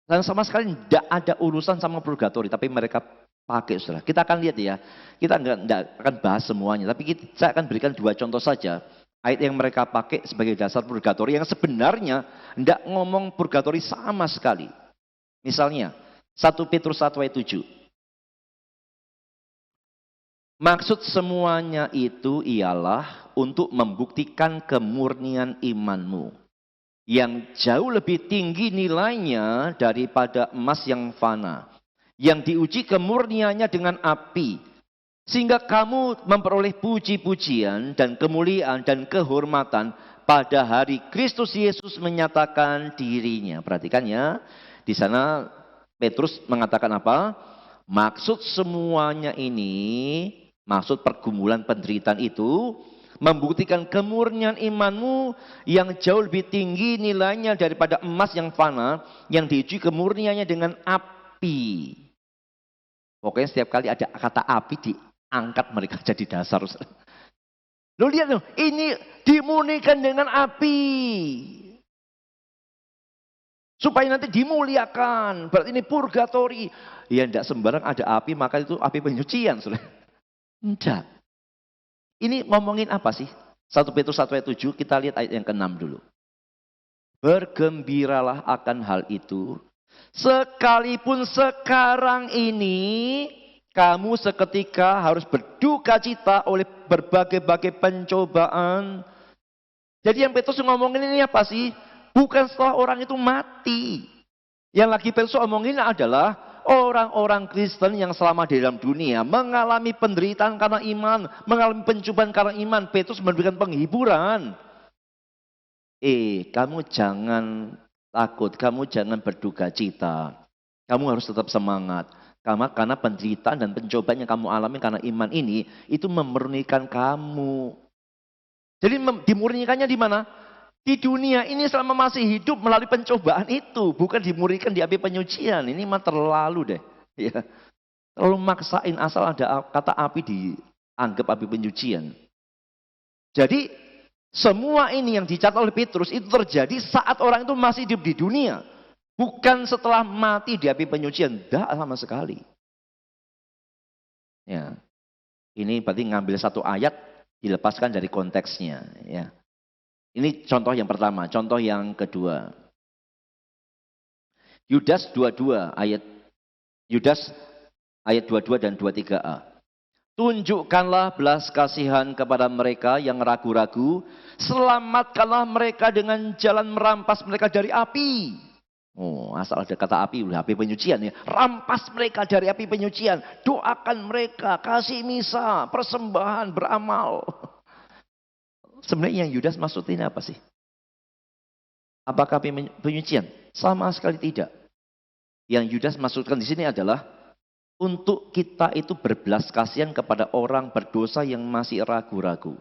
Dan sama sekali tidak ada urusan sama purgatori, tapi mereka pakai, saudara. Kita akan lihat ya, kita enggak akan bahas semuanya, tapi saya akan berikan 2 contoh saja ayat yang mereka pakai sebagai dasar purgatori yang sebenarnya enggak ngomong purgatori sama sekali. Misalnya 1 Petrus 1 ayat 7. Maksud semuanya itu ialah untuk membuktikan kemurnian imanmu yang jauh lebih tinggi nilainya daripada emas yang fana, yang diuji kemurniannya dengan api, sehingga kamu memperoleh puji-pujian dan kemuliaan dan kehormatan pada hari Kristus Yesus menyatakan dirinya. Perhatikan ya, di sana Petrus mengatakan apa? Maksud semuanya ini, maksud pergumulan penderitaan itu, membuktikan kemurnian imanmu yang jauh lebih tinggi nilainya daripada emas yang fana, yang diuji kemurniannya dengan api. Pokoknya setiap kali ada kata api diangkat mereka jadi dasar. Lo lihat loh, ini dimurnikan dengan api. Supaya nanti dimuliakan. Berarti ini purgatori. Ya tidak sembarang ada api, maka itu api penyucian. Tidak. Ini ngomongin apa sih? 1 Petrus 1 ayat 7, kita lihat ayat yang ke-6 dulu. Bergembiralah akan hal itu, sekalipun sekarang ini kamu seketika harus berduka cita oleh berbagai-bagai pencobaan. Jadi yang Petrus ngomongin ini apa sih? Bukan setelah orang itu mati. Yang lagi Petrus ngomongin adalah orang-orang Kristen yang selama di dalam dunia mengalami penderitaan karena iman, mengalami pencobaan karena iman. Petrus memberikan penghiburan. Kamu jangan takut, kamu jangan berduka cita. Kamu harus tetap semangat. Karena penderitaan dan pencobaan yang kamu alami karena iman ini, itu memurnikan kamu. Jadi dimurnikannya di mana? Di dunia ini selama masih hidup melalui pencobaan itu. Bukan dimurnikan di api penyucian. Ini mah terlalu deh. Ya. Terlalu maksain asal ada kata api dianggap api penyucian. Jadi semua ini yang dicatat oleh Petrus itu terjadi saat orang itu masih hidup di dunia. Bukan setelah mati di api penyucian. Tidak sama sekali. Ya. Ini berarti ngambil satu ayat dilepaskan dari konteksnya. Ya. Ini contoh yang pertama. Contoh yang kedua. Yudas 22 ayat 22 dan 23a. Tunjukkanlah belas kasihan kepada mereka yang ragu-ragu. Selamatkanlah mereka dengan jalan merampas mereka dari api. Oh, asal ada kata api, udah api penyucian ya. Rampas mereka dari api penyucian. Doakan mereka, kasih misa, persembahan, beramal. Sebenarnya yang Yudas maksudnya apa sih? Apakah penyucian? Sama sekali tidak. Yang Yudas maksudkan di sini adalah untuk kita itu berbelas kasihan kepada orang berdosa yang masih ragu-ragu.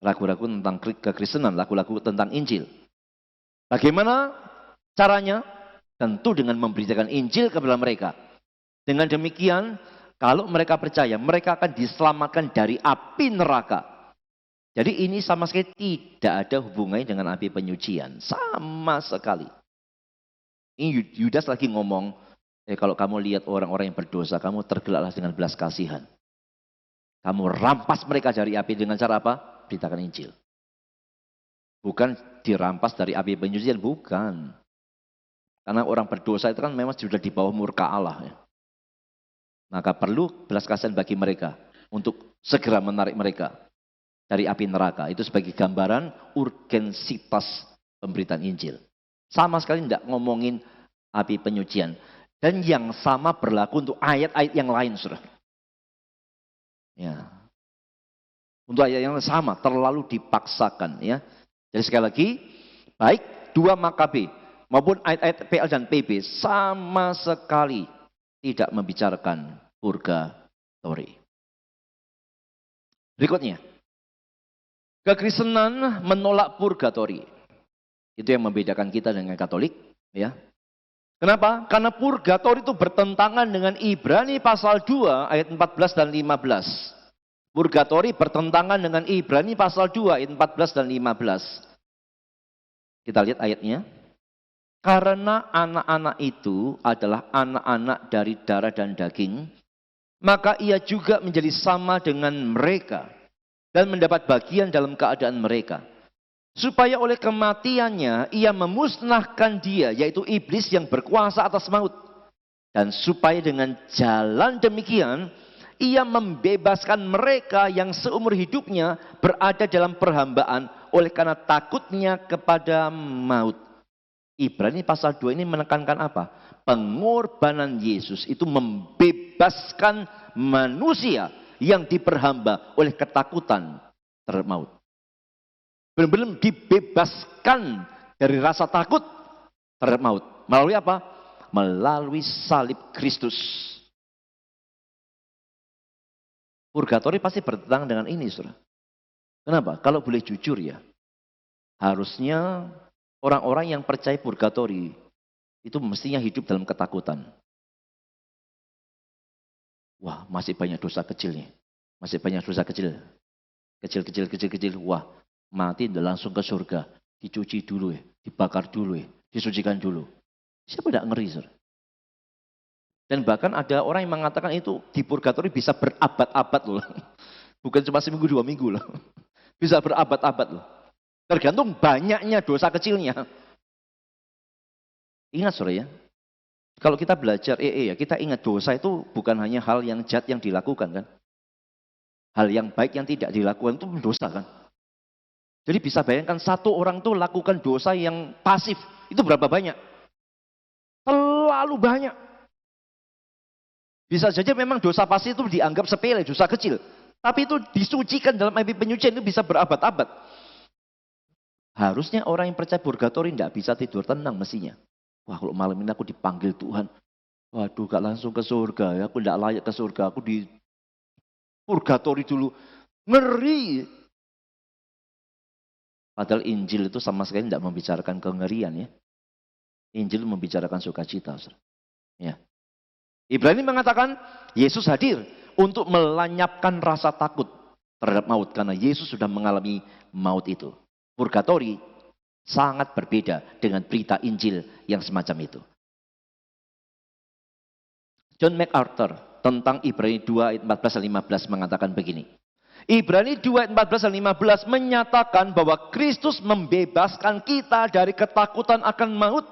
Ragu-ragu tentang kekristenan, ragu-ragu tentang Injil. Bagaimana Caranya tentu dengan memberitakan Injil kepada mereka. Dengan demikian, kalau mereka percaya, mereka akan diselamatkan dari api neraka. Jadi ini sama sekali tidak ada hubungannya dengan api penyucian. Sama sekali. Ini Yudas lagi ngomong, kalau kamu lihat orang-orang yang berdosa, kamu tergeraklah dengan belas kasihan. Kamu rampas mereka dari api dengan cara apa? Beritakan Injil. Bukan dirampas dari api penyucian, bukan. Karena orang berdosa itu kan memang sudah di bawah murka Allah. Ya. Maka perlu belas kasihan bagi mereka untuk segera menarik mereka dari api neraka. Itu sebagai gambaran urgensitas pemberitaan Injil. Sama sekali tidak ngomongin api penyucian. Dan yang sama berlaku untuk ayat-ayat yang lain, saudara. Ya. Untuk ayat yang sama, terlalu dipaksakan. Ya. Jadi sekali lagi, baik 2 Makabe maupun ayat-ayat PL dan PB sama sekali tidak membicarakan purgatori. Berikutnya, kekristenan menolak purgatori. Itu yang membedakan kita dengan Katolik, ya. Kenapa? Karena purgatori itu bertentangan dengan Ibrani pasal 2 ayat 14 dan 15. Purgatori bertentangan dengan Ibrani pasal 2 ayat 14 dan 15. Kita lihat ayatnya. Karena anak-anak itu adalah anak-anak dari darah dan daging, maka ia juga menjadi sama dengan mereka dan mendapat bagian dalam keadaan mereka. Supaya oleh kematiannya ia memusnahkan dia, yaitu iblis yang berkuasa atas maut. Dan supaya dengan jalan demikian ia membebaskan mereka yang seumur hidupnya berada dalam perhambaan oleh karena takutnya kepada maut. Ibrani pasal 2 ini menekankan apa? Pengorbanan Yesus itu membebaskan manusia yang diperhamba oleh ketakutan terhadap maut. Benar-benar dibebaskan dari rasa takut terhadap maut. Melalui apa? Melalui salib Kristus. Purgatori pasti bertentangan dengan ini, saudara. Kenapa? Kalau boleh jujur ya, harusnya orang-orang yang percaya purgatori itu mestinya hidup dalam ketakutan. Wah, masih banyak dosa kecilnya. Masih banyak dosa kecil. Kecil. Wah, mati langsung ke surga. Dicuci dulu ya, dibakar dulu ya, disucikan dulu. Siapa tidak ngeri, saudara? Dan bahkan ada orang yang mengatakan itu di purgatori bisa berabad-abad loh. Bukan cuma seminggu 2 minggu loh. Bisa berabad-abad loh. Tergantung banyaknya dosa kecilnya. Ingat saudara ya. Kalau kita belajar ya, kita ingat dosa itu bukan hanya hal yang jahat yang dilakukan kan. Hal yang baik yang tidak dilakukan itu dosa kan. Jadi bisa bayangkan satu orang tuh lakukan dosa yang pasif. Itu berapa banyak? Terlalu banyak. Bisa saja memang dosa pasif itu dianggap sepele, dosa kecil. Tapi itu disucikan dalam api penyucian itu bisa berabad-abad. Harusnya orang yang percaya purgatori tidak bisa tidur tenang mestinya. Wah, kalau malam ini aku dipanggil Tuhan. Waduh, gak langsung ke surga ya. Aku tidak layak ke surga. Aku di purgatori dulu. Ngeri. Padahal Injil itu sama sekali tidak membicarakan kengerian ya. Injil membicarakan sukacita. Ya. Ibrani mengatakan Yesus hadir untuk melenyapkan rasa takut terhadap maut. Karena Yesus sudah mengalami maut itu. Purgatori sangat berbeda dengan berita Injil yang semacam itu. John MacArthur tentang Ibrani 2 ayat 14 dan 15 mengatakan begini. Ibrani 2 ayat 14 dan 15 menyatakan bahwa Kristus membebaskan kita dari ketakutan akan maut.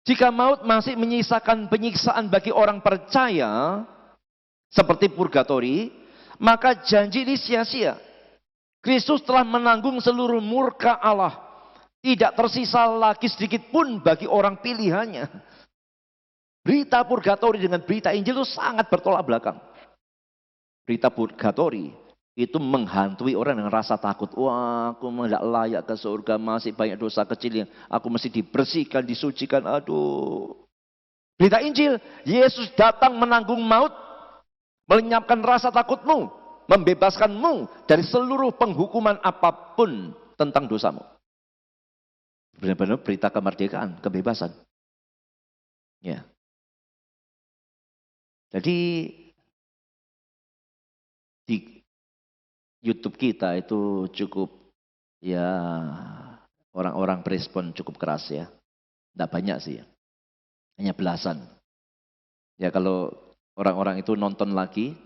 Jika maut masih menyisakan penyiksaan bagi orang percaya, seperti purgatori, maka janji ini sia-sia. Kristus telah menanggung seluruh murka Allah. Tidak tersisa lagi sedikit pun bagi orang pilihannya. Berita purgatori dengan berita Injil itu sangat bertolak belakang. Berita purgatori itu menghantui orang dengan rasa takut. Wah, aku tidak layak ke surga, masih banyak dosa kecil yang aku mesti dibersihkan, disucikan. Aduh. Berita Injil, Yesus datang menanggung maut, melenyapkan rasa takutmu, membebaskanmu dari seluruh penghukuman apapun tentang dosamu. Benar-benar berita kemerdekaan, kebebasan. Ya. Jadi di YouTube kita itu cukup ya orang-orang berespon cukup keras ya. Tidak banyak sih ya. Hanya belasan. Ya kalau orang-orang itu nonton lagi,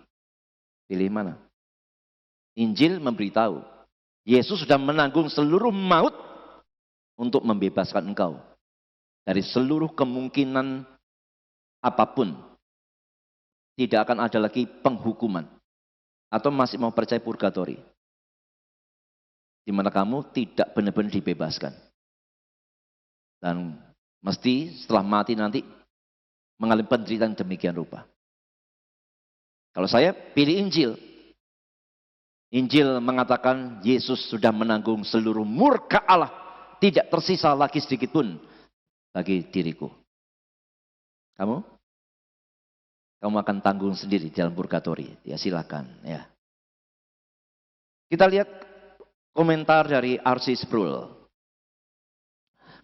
pilih mana? Injil memberitahu, Yesus sudah menanggung seluruh maut untuk membebaskan engkau dari seluruh kemungkinan apapun. Tidak akan ada lagi penghukuman. Atau masih mau percaya purgatori. Di mana kamu tidak benar-benar dibebaskan. Dan mesti setelah mati nanti mengalami penderitaan demikian rupa. Kalau saya pilih Injil. Injil mengatakan Yesus sudah menanggung seluruh murka Allah. Tidak tersisa lagi sedikit pun bagi diriku. Kamu? Kamu akan tanggung sendiri di dalam purgatori. Ya silakan. Ya. Kita lihat komentar dari R.C. Sproul.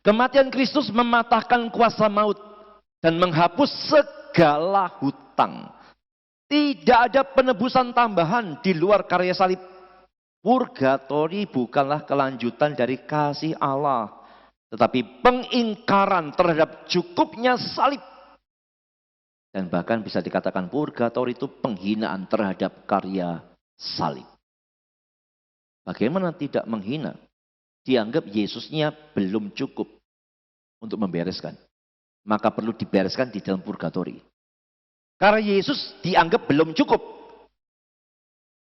Kematian Kristus mematahkan kuasa maut dan menghapus segala hutang. Tidak ada penebusan tambahan di luar karya salib. Purgatori bukanlah kelanjutan dari kasih Allah, tetapi pengingkaran terhadap cukupnya salib. Dan bahkan bisa dikatakan purgatori itu penghinaan terhadap karya salib. Bagaimana tidak menghina? Dianggap Yesusnya belum cukup untuk membereskan. Maka perlu dibereskan di dalam purgatori. Karena Yesus dianggap belum cukup.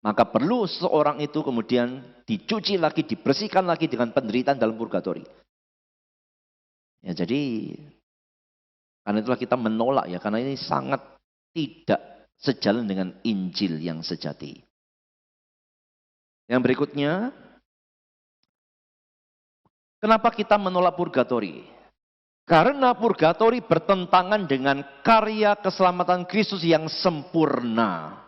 Maka perlu seorang itu kemudian dicuci lagi, dibersihkan lagi dengan penderitaan dalam purgatori. Ya jadi, karena itulah kita menolak ya, karena ini sangat tidak sejalan dengan Injil yang sejati. Yang berikutnya, kenapa kita menolak purgatori? Karena purgatori bertentangan dengan karya keselamatan Kristus yang sempurna.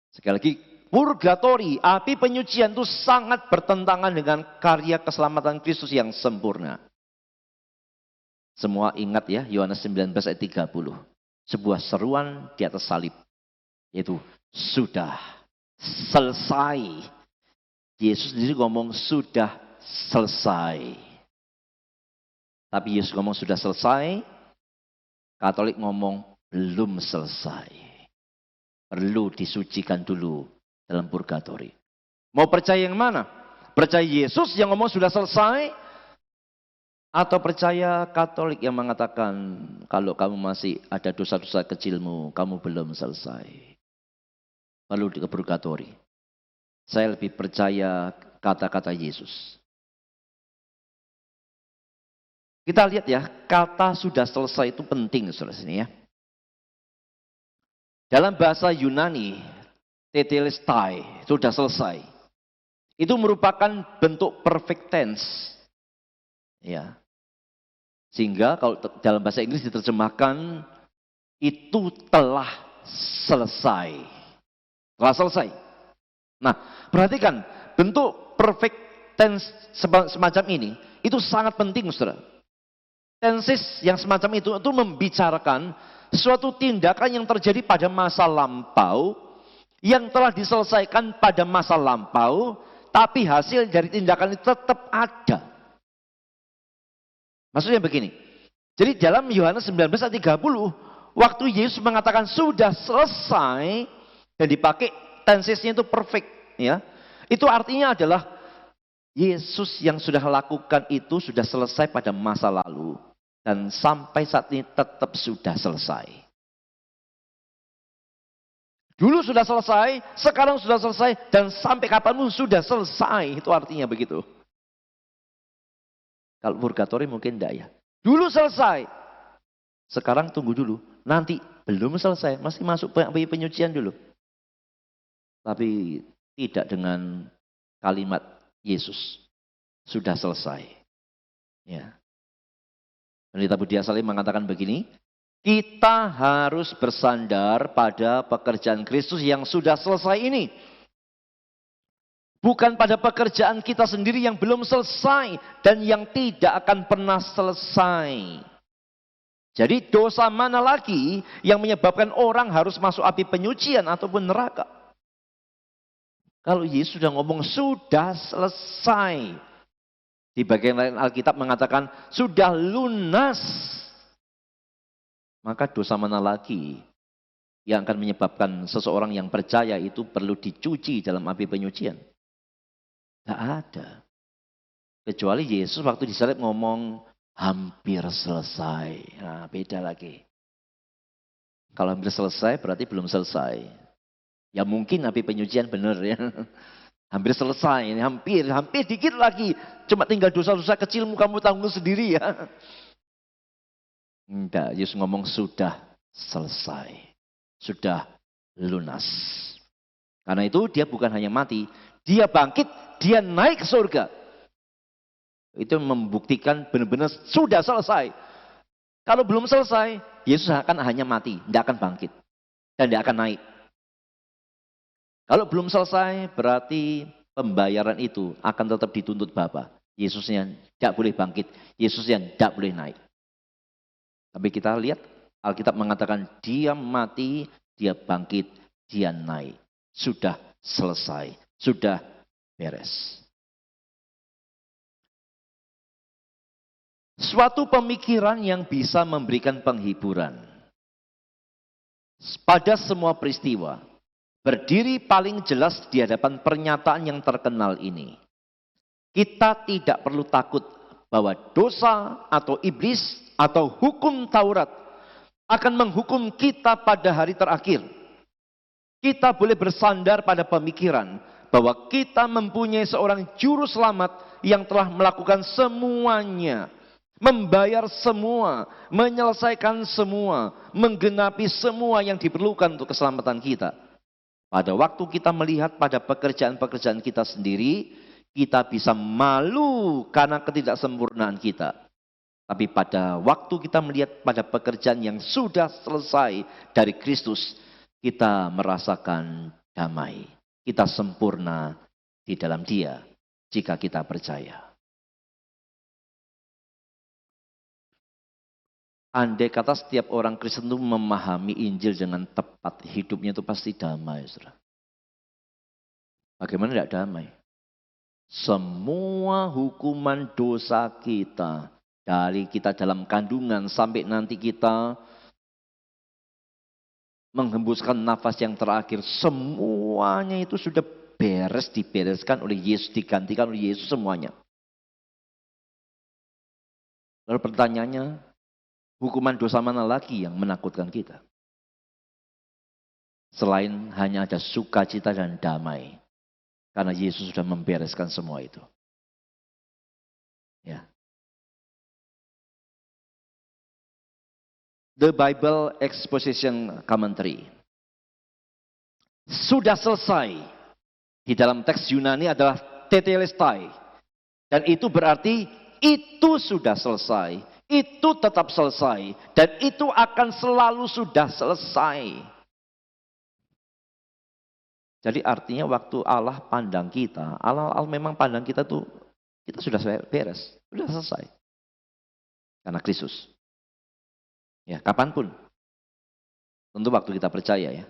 Sekali lagi, purgatori, api penyucian itu sangat bertentangan dengan karya keselamatan Kristus yang sempurna. Semua ingat ya, Yohanes 19 ayat 30. Sebuah seruan di atas salib. Yaitu, sudah selesai. Yesus sendiri ngomong, sudah selesai. Tapi Yesus ngomong sudah selesai, Katolik ngomong belum selesai. Perlu disucikan dulu dalam purgatori. Mau percaya yang mana? Percaya Yesus yang ngomong sudah selesai, atau percaya Katolik yang mengatakan kalau kamu masih ada dosa-dosa kecilmu, kamu belum selesai. Perlu di purgatori. Saya lebih percaya kata-kata Yesus. Kita lihat ya, kata sudah selesai itu penting saudara sini ya. Dalam bahasa Yunani, tetelestai, sudah selesai. Itu merupakan bentuk perfect tense. Ya. Sehingga kalau dalam bahasa Inggris diterjemahkan, itu telah selesai. Telah selesai. Nah, perhatikan, bentuk perfect tense semacam ini, itu sangat penting saudara. Tenses yang semacam itu membicarakan suatu tindakan yang terjadi pada masa lampau, yang telah diselesaikan pada masa lampau, tapi hasil dari tindakan itu tetap ada. Maksudnya begini, jadi dalam Yohanes 19 ayat 30, waktu Yesus mengatakan sudah selesai, dan dipakai tensesnya itu perfect, ya, itu artinya adalah Yesus yang sudah lakukan itu sudah selesai pada masa lalu. Dan sampai saat ini tetap sudah selesai. Dulu sudah selesai, sekarang sudah selesai, dan sampai kapanpun sudah selesai. Itu artinya begitu. Kalau purgatori mungkin enggak ya. Dulu selesai, sekarang tunggu dulu. Nanti belum selesai, masih masuk penyucian dulu. Tapi tidak dengan kalimat Yesus. Sudah selesai. Ya. Pendeta Budi Asali mengatakan begini, kita harus bersandar pada pekerjaan Kristus yang sudah selesai ini. Bukan pada pekerjaan kita sendiri yang belum selesai dan yang tidak akan pernah selesai. Jadi dosa mana lagi yang menyebabkan orang harus masuk api penyucian ataupun neraka? Kalau Yesus sudah ngomong sudah selesai. Di bagian lain Alkitab mengatakan sudah lunas. Maka dosa mana lagi yang akan menyebabkan seseorang yang percaya itu perlu dicuci dalam api penyucian? Tidak ada. Kecuali Yesus waktu disalib ngomong hampir selesai. Nah, beda lagi. Kalau hampir selesai berarti belum selesai. Ya mungkin api penyucian benar ya. Hampir selesai, ini hampir dikit lagi. Cuma tinggal dosa-dosa kecilmu kamu tanggung sendiri ya. Enggak, Yesus ngomong sudah selesai. Sudah lunas. Karena itu dia bukan hanya mati, dia bangkit, dia naik ke surga. Itu membuktikan benar-benar sudah selesai. Kalau belum selesai, Yesus akan hanya mati, tidak akan bangkit. Dan tidak akan naik. Kalau belum selesai, berarti pembayaran itu akan tetap dituntut Bapa. Yesusnya tidak boleh bangkit, Yesusnya tidak boleh naik. Tapi kita lihat, Alkitab mengatakan dia mati, dia bangkit, dia naik. Sudah selesai, sudah beres. Suatu pemikiran yang bisa memberikan penghiburan pada semua peristiwa. Berdiri paling jelas di hadapan pernyataan yang terkenal ini. Kita tidak perlu takut bahwa dosa atau iblis atau hukum Taurat akan menghukum kita pada hari terakhir. Kita boleh bersandar pada pemikiran bahwa kita mempunyai seorang juru selamat yang telah melakukan semuanya. Membayar semua, menyelesaikan semua, menggenapi semua yang diperlukan untuk keselamatan kita. Pada waktu kita melihat pada pekerjaan-pekerjaan kita sendiri, kita bisa malu karena ketidaksempurnaan kita. Tapi pada waktu kita melihat pada pekerjaan yang sudah selesai dari Kristus, kita merasakan damai. Kita sempurna di dalam Dia jika kita percaya. Andai kata setiap orang Kristen itu memahami Injil dengan tepat, hidupnya itu pasti damai. Saudara. Bagaimana tidak damai? Semua hukuman dosa kita, dari kita dalam kandungan sampai nanti kita menghembuskan nafas yang terakhir, semuanya itu sudah dibereskan oleh Yesus, digantikan oleh Yesus semuanya. Lalu pertanyaannya, hukuman dosa mana lagi yang menakutkan kita? Selain hanya ada sukacita dan damai. Karena Yesus sudah membereskan semua itu. Ya. The Bible Exposition Commentary. Sudah selesai. Di dalam teks Yunani adalah tetelestai. Dan itu berarti itu sudah selesai. Itu tetap selesai. Dan itu akan selalu sudah selesai. Jadi artinya waktu Allah pandang kita, Allah memang pandang kita tuh, kita sudah beres. Sudah selesai. Karena Kristus. Ya, kapanpun. Tentu waktu kita percaya ya.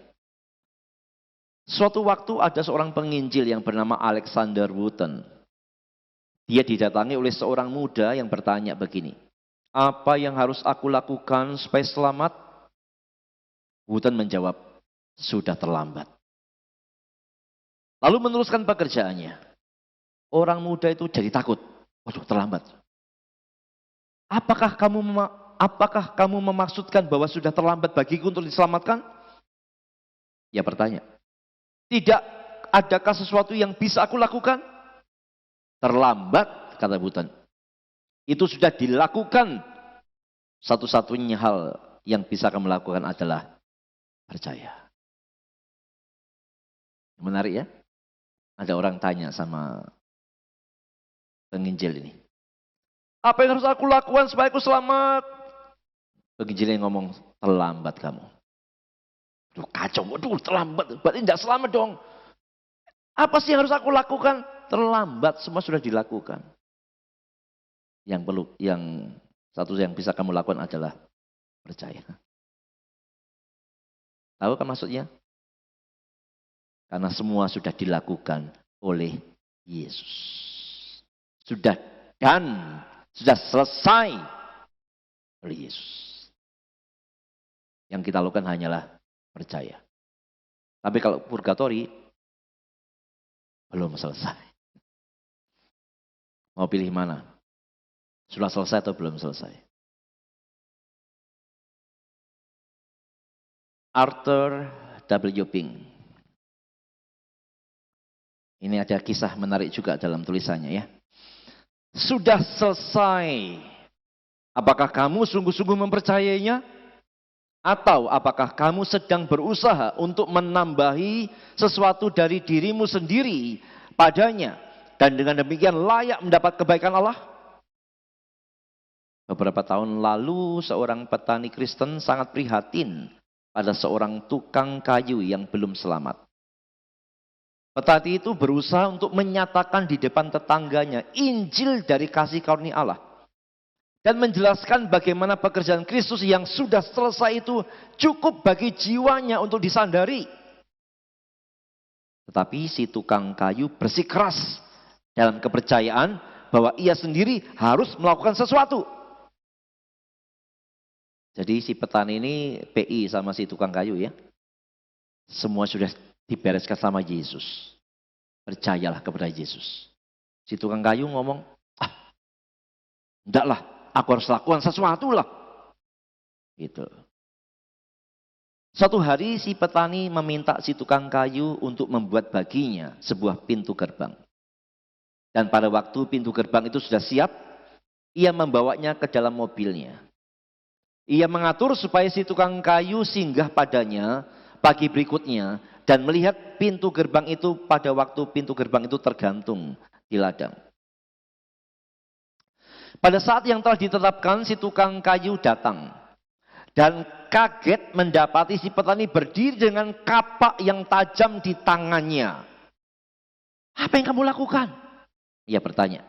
Suatu waktu ada seorang penginjil yang bernama Alexander Wooten. Dia didatangi oleh seorang muda yang bertanya begini. Apa yang harus aku lakukan supaya selamat? Wooten menjawab, sudah terlambat. Lalu meneruskan pekerjaannya. Orang muda itu jadi takut. Waduh, terlambat. Apakah kamu memaksudkan bahwa sudah terlambat bagiku untuk diselamatkan? Ya bertanya. Tidak adakah sesuatu yang bisa aku lakukan? Terlambat, kata Wooten. Itu sudah dilakukan. Satu-satunya hal yang bisa kamu lakukan adalah percaya. Menarik ya? Ada orang tanya sama penginjil ini. Apa yang harus aku lakukan supaya aku selamat? Penginjil yang ngomong, terlambat kamu. Aduh, kacau, waduh terlambat. Berarti tidak selamat dong. Apa sih yang harus aku lakukan? Terlambat, semua sudah dilakukan. Yang satu yang bisa kamu lakukan adalah percaya. Tahu kan maksudnya? Karena semua sudah dilakukan oleh Yesus. Sudah selesai oleh Yesus. Yang kita lakukan hanyalah percaya. Tapi kalau purgatori belum selesai. Mau pilih mana? Sudah selesai atau belum selesai? Arthur W. Pink. Ini ada kisah menarik juga dalam tulisannya ya. Sudah selesai. Apakah kamu sungguh-sungguh mempercayainya? Atau apakah kamu sedang berusaha untuk menambahi sesuatu dari dirimu sendiri padanya, dan dengan demikian layak mendapat kebaikan Allah? Beberapa tahun lalu seorang petani Kristen sangat prihatin pada seorang tukang kayu yang belum selamat. Petani itu berusaha untuk menyatakan di depan tetangganya Injil dari kasih karunia Allah. Dan menjelaskan bagaimana pekerjaan Kristus yang sudah selesai itu cukup bagi jiwanya untuk disandari. Tetapi si tukang kayu bersikeras dalam kepercayaan bahwa ia sendiri harus melakukan sesuatu. Jadi si petani ini PI sama si tukang kayu ya. Semua sudah dibereskan sama Yesus. Percayalah kepada Yesus. Si tukang kayu ngomong, enggak lah, aku harus lakukan sesuatu lah. Gitu. Suatu hari si petani meminta si tukang kayu untuk membuat baginya sebuah pintu gerbang. Dan pada waktu pintu gerbang itu sudah siap, ia membawanya ke dalam mobilnya. Ia mengatur supaya si tukang kayu singgah padanya pagi berikutnya dan melihat pintu gerbang itu pada waktu pintu gerbang itu tergantung di ladang. Pada saat yang telah ditetapkan, si tukang kayu datang dan kaget mendapati si petani berdiri dengan kapak yang tajam di tangannya. Apa yang kamu lakukan? Ia bertanya.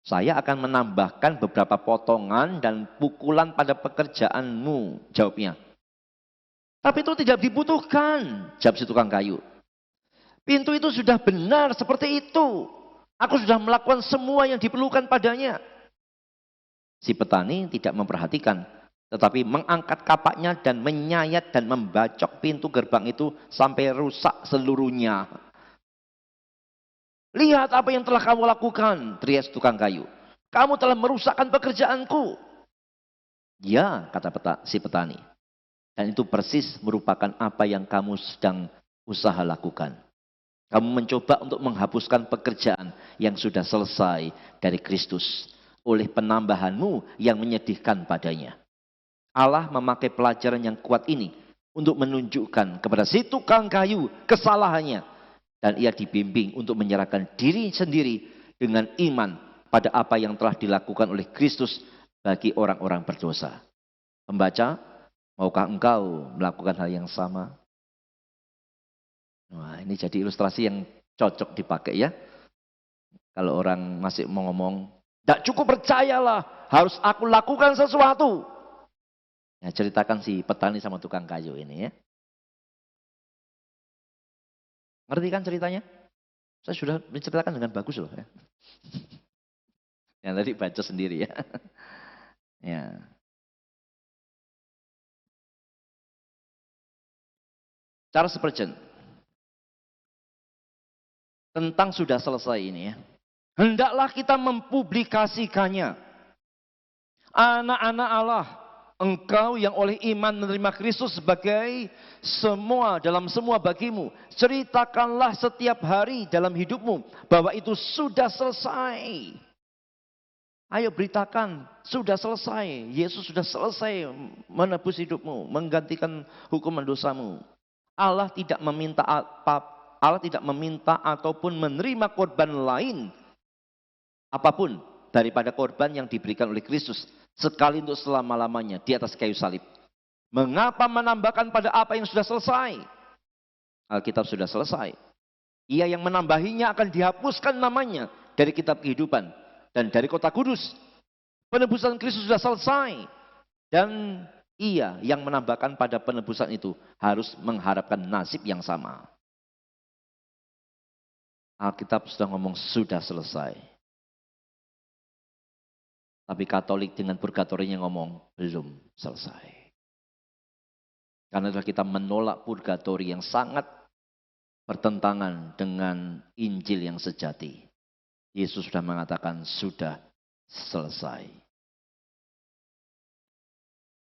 Saya akan menambahkan beberapa potongan dan pukulan pada pekerjaanmu, jawabnya. Tapi itu tidak dibutuhkan, jawab si tukang kayu. Pintu itu sudah benar seperti itu. Aku sudah melakukan semua yang diperlukan padanya. Si petani tidak memperhatikan, tetapi mengangkat kapaknya dan menyayat dan membacok pintu gerbang itu sampai rusak seluruhnya. Lihat apa yang telah kamu lakukan, teriak tukang kayu. Kamu telah merusakkan pekerjaanku. Ya, kata si petani. Dan itu persis merupakan apa yang kamu sedang usaha lakukan. Kamu mencoba untuk menghapuskan pekerjaan yang sudah selesai dari Kristus oleh penambahanmu yang menyedihkan padanya. Allah memakai pelajaran yang kuat ini untuk menunjukkan kepada si tukang kayu kesalahannya. Dan ia dibimbing untuk menyerahkan diri sendiri dengan iman pada apa yang telah dilakukan oleh Kristus bagi orang-orang berdosa. Pembaca, maukah engkau melakukan hal yang sama? Wah, ini jadi ilustrasi yang cocok dipakai ya. Kalau orang masih mau ngomong, tidak cukup percayalah, harus aku lakukan sesuatu. Ya, ceritakan si petani sama tukang kayu ini ya. Ngerti kan ceritanya? Saya sudah menceritakan dengan bagus loh ya. Yang tadi baca sendiri ya. Ya. Charles Spurgeon tentang sudah selesai ini ya. Hendaklah kita mempublikasikannya. Anak-anak Allah, engkau yang oleh iman menerima Kristus sebagai semua dalam semua bagimu. Ceritakanlah setiap hari dalam hidupmu bahwa itu sudah selesai. Ayo beritakan, sudah selesai. Yesus sudah selesai menebus hidupmu, menggantikan hukuman dosamu. Allah tidak meminta ataupun menerima korban lain apapun daripada korban yang diberikan oleh Kristus. Sekali untuk selama-lamanya di atas kayu salib. Mengapa menambahkan pada apa yang sudah selesai? Alkitab sudah selesai. Ia yang menambahinya akan dihapuskan namanya dari kitab kehidupan dan dari kota kudus. Penebusan Kristus sudah selesai. Dan ia yang menambahkan pada penebusan itu harus mengharapkan nasib yang sama. Alkitab sudah ngomong sudah selesai. Tapi Katolik dengan purgatorinya ngomong belum selesai. Karena kita menolak purgatori yang sangat bertentangan dengan Injil yang sejati. Yesus sudah mengatakan sudah selesai.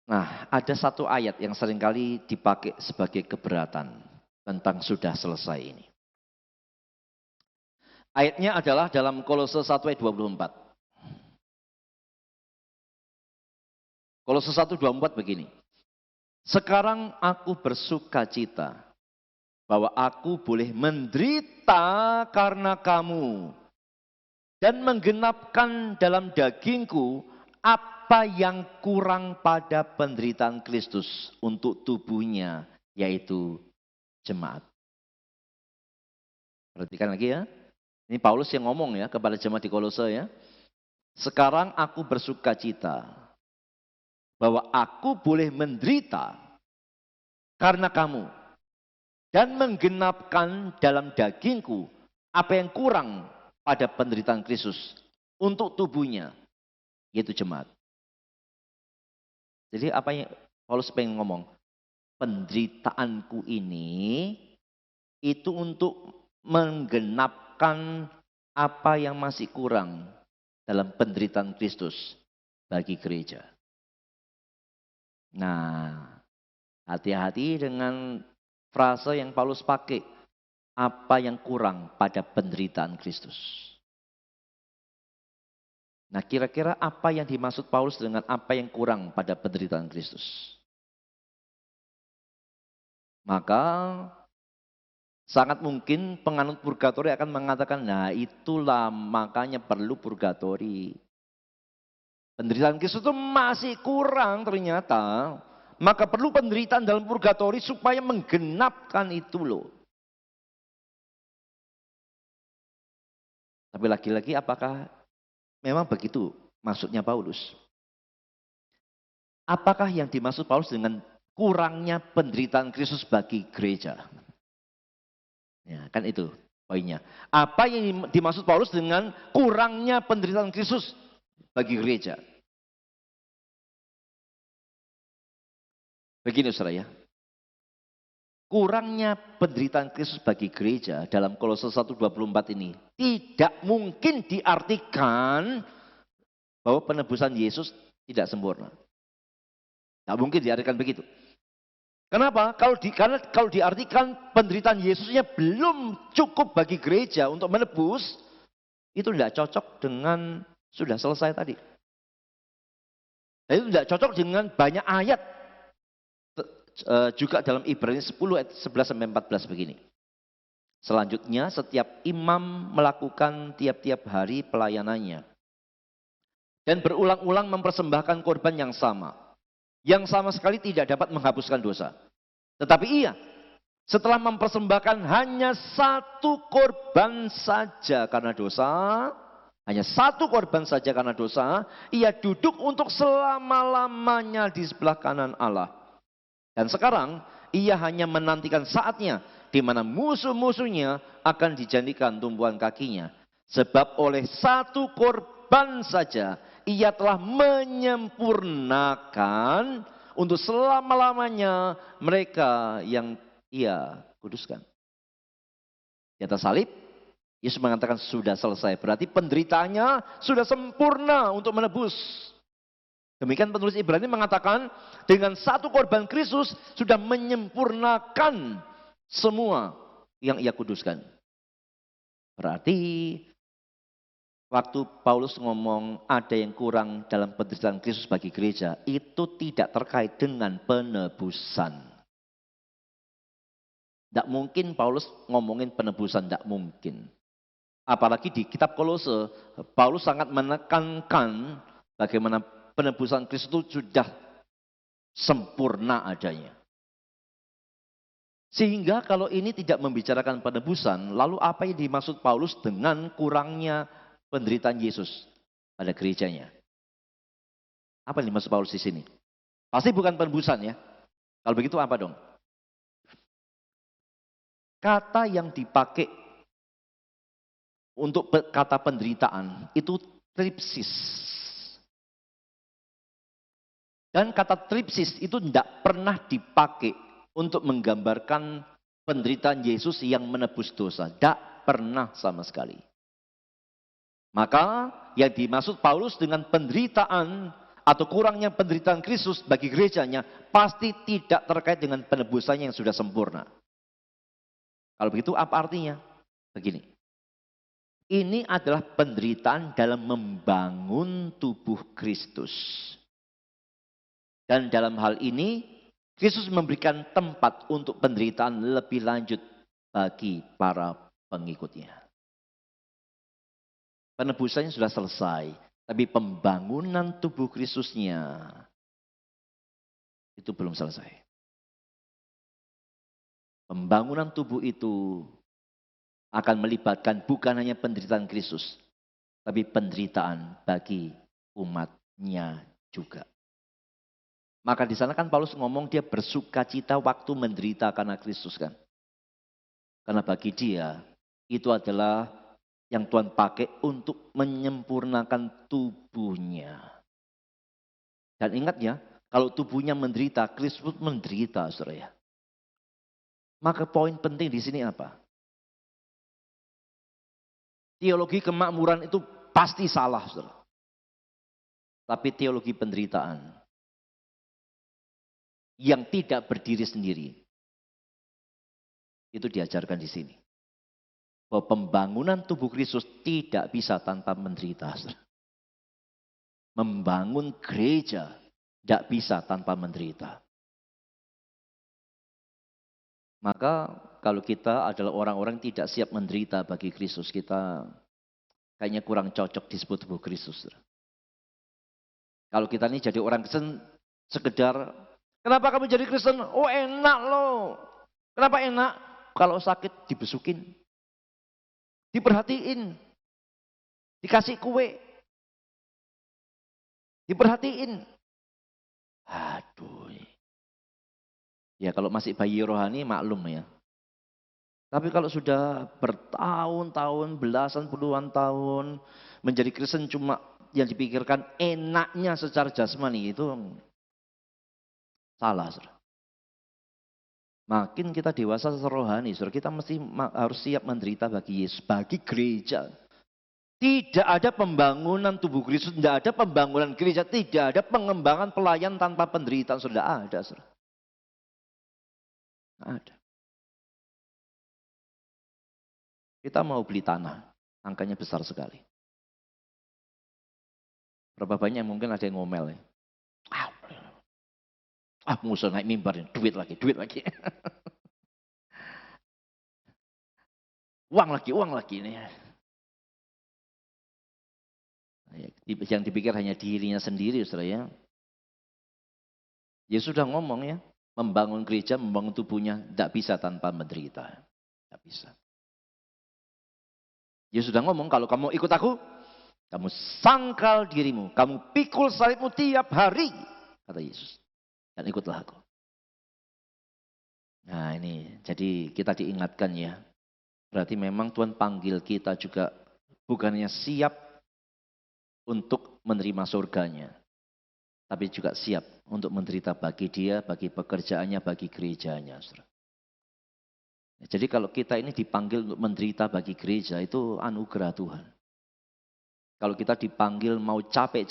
Nah, ada satu ayat yang seringkali dipakai sebagai keberatan tentang sudah selesai ini. Ayatnya adalah dalam Kolose 1 ayat 24. Kolose 1:24 begini. Sekarang aku bersuka cita bahwa aku boleh menderita karena kamu dan menggenapkan dalam dagingku apa yang kurang pada penderitaan Kristus untuk tubuhnya, yaitu jemaat. Perhatikan lagi ya. Ini Paulus yang ngomong ya kepada jemaat di Kolose ya. Sekarang aku bersuka cita bahwa aku boleh menderita karena kamu dan menggenapkan dalam dagingku apa yang kurang pada penderitaan Kristus untuk tubuhnya, yaitu jemaat. Jadi apa yang Paulus pengen ngomong? Penderitaanku ini itu untuk menggenapkan apa yang masih kurang dalam penderitaan Kristus bagi gereja. Nah, hati-hati dengan frase yang Paulus pakai. Apa yang kurang pada penderitaan Kristus. Nah, kira-kira apa yang dimaksud Paulus dengan apa yang kurang pada penderitaan Kristus? Maka sangat mungkin penganut purgatori akan mengatakan, nah itulah makanya perlu purgatori. Penderitaan Kristus itu masih kurang ternyata. Maka perlu penderitaan dalam purgatori supaya menggenapkan itu loh. Tapi lagi-lagi apakah memang begitu maksudnya Paulus? Apakah yang dimaksud Paulus dengan kurangnya penderitaan Kristus bagi gereja? Ya, kan itu poinnya. Apa yang dimaksud Paulus dengan kurangnya penderitaan Kristus bagi gereja? Begini saudara ya. Kurangnya penderitaan Kristus bagi gereja dalam Kolose 1:24 ini tidak mungkin diartikan bahwa penebusan Yesus tidak sempurna. Tidak mungkin diartikan begitu. Kenapa? Karena kalau diartikan penderitaan Yesusnya belum cukup bagi gereja untuk menebus, itu tidak cocok dengan sudah selesai tadi. Dan itu tidak cocok dengan banyak ayat juga dalam Ibrani 10 ayat 11-14 begini. Selanjutnya setiap imam melakukan tiap-tiap hari pelayanannya dan berulang-ulang mempersembahkan korban yang sama sekali tidak dapat menghapuskan dosa. Tetapi ia setelah mempersembahkan hanya satu korban saja karena dosa, ia duduk untuk selama-lamanya di sebelah kanan Allah. Dan sekarang ia hanya menantikan saatnya di mana musuh-musuhnya akan dijadikan tumpuan kakinya. Sebab oleh satu korban saja ia telah menyempurnakan untuk selama-lamanya mereka yang ia kuduskan. Di atas salib, Yesus mengatakan sudah selesai. Berarti penderitaannya sudah sempurna untuk menebus. Demikian penulis Ibrani mengatakan dengan satu korban Kristus sudah menyempurnakan semua yang ia kuduskan. Berarti waktu Paulus ngomong ada yang kurang dalam penderitaan Kristus bagi gereja, itu tidak terkait dengan penebusan. Tidak mungkin Paulus ngomongin penebusan, tidak mungkin. Apalagi di kitab Kolose, Paulus sangat menekankan bagaimana penebusan Kristus itu sudah sempurna adanya. Sehingga kalau ini tidak membicarakan penebusan, lalu apa yang dimaksud Paulus dengan kurangnya penderitaan Yesus pada gerejanya? Apa yang dimaksud Paulus di sini? Pasti bukan penebusan ya. Kalau begitu apa dong? Kata yang dipakai untuk kata penderitaan itu tripsis. Dan kata tripsis itu tidak pernah dipakai untuk menggambarkan penderitaan Yesus yang menebus dosa. Tidak pernah sama sekali. Maka yang dimaksud Paulus dengan penderitaan atau kurangnya penderitaan Kristus bagi gerejanya pasti tidak terkait dengan penebusannya yang sudah sempurna. Kalau begitu apa artinya? Begini. Ini adalah penderitaan dalam membangun tubuh Kristus. Dan dalam hal ini, Kristus memberikan tempat untuk penderitaan lebih lanjut bagi para pengikutnya. Penebusannya sudah selesai, tapi pembangunan tubuh Kristusnya itu belum selesai. Pembangunan tubuh itu akan melibatkan bukan hanya penderitaan Kristus, tapi penderitaan bagi umatnya juga. Maka di sana kan Paulus ngomong dia bersuka cita waktu menderita karena Kristus kan. Karena bagi dia itu adalah yang Tuhan pakai untuk menyempurnakan tubuhnya. Dan ingat ya, kalau tubuhnya menderita, Kristus menderita, saudara ya. Maka poin penting di sini apa? Teologi kemakmuran itu pasti salah, saudara. Tapi teologi penderitaan yang tidak berdiri sendiri itu diajarkan di sini. Bahwa pembangunan tubuh Kristus tidak bisa tanpa menderita. Membangun gereja tidak bisa tanpa menderita. Maka kalau kita adalah orang-orang yang tidak siap menderita bagi Kristus, kita kayaknya kurang cocok disebut tubuh Kristus. Kalau kita ini jadi orang Kristen sekedar, kenapa kamu jadi Kristen? Oh enak loh. Kenapa enak? Kalau sakit dibesukin, diperhatiin, dikasih kue, diperhatiin. Aduh. Ya kalau masih bayi rohani maklum ya. Tapi kalau sudah bertahun-tahun, belasan puluhan tahun menjadi Kristen cuma yang dipikirkan enaknya secara jasmani itu salah. Saudara. Makin kita dewasa secara rohani, saudara, kita mesti harus siap menderita bagi Yesus, bagi gereja. Tidak ada pembangunan tubuh Kristus, tidak ada pembangunan gereja, tidak ada pengembangan pelayan tanpa penderitaan, sudah ada. Saudara. Ada. Kita mau beli tanah, angkanya besar sekali. Berapa banyak mungkin ada yang ngomel ya. Musuh naik mimbar, duit lagi. uang lagi ini. Yang dipikir hanya dirinya sendiri, saudara ya. Ya sudah ngomong ya, membangun gereja, membangun tubuhnya, tidak bisa tanpa menderita. Tidak bisa. Dia sudah ngomong, kalau kamu ikut aku, kamu sangkal dirimu, kamu pikul salibmu tiap hari, kata Yesus. Dan ikutlah aku. Nah ini, jadi kita diingatkan ya. Berarti memang Tuhan panggil kita juga bukannya siap untuk menerima surganya. Tapi juga siap untuk menderita bagi dia, bagi pekerjaannya, bagi gerejanya. Jadi kalau kita ini dipanggil untuk menderita bagi gereja itu anugerah Tuhan. Kalau kita dipanggil mau capek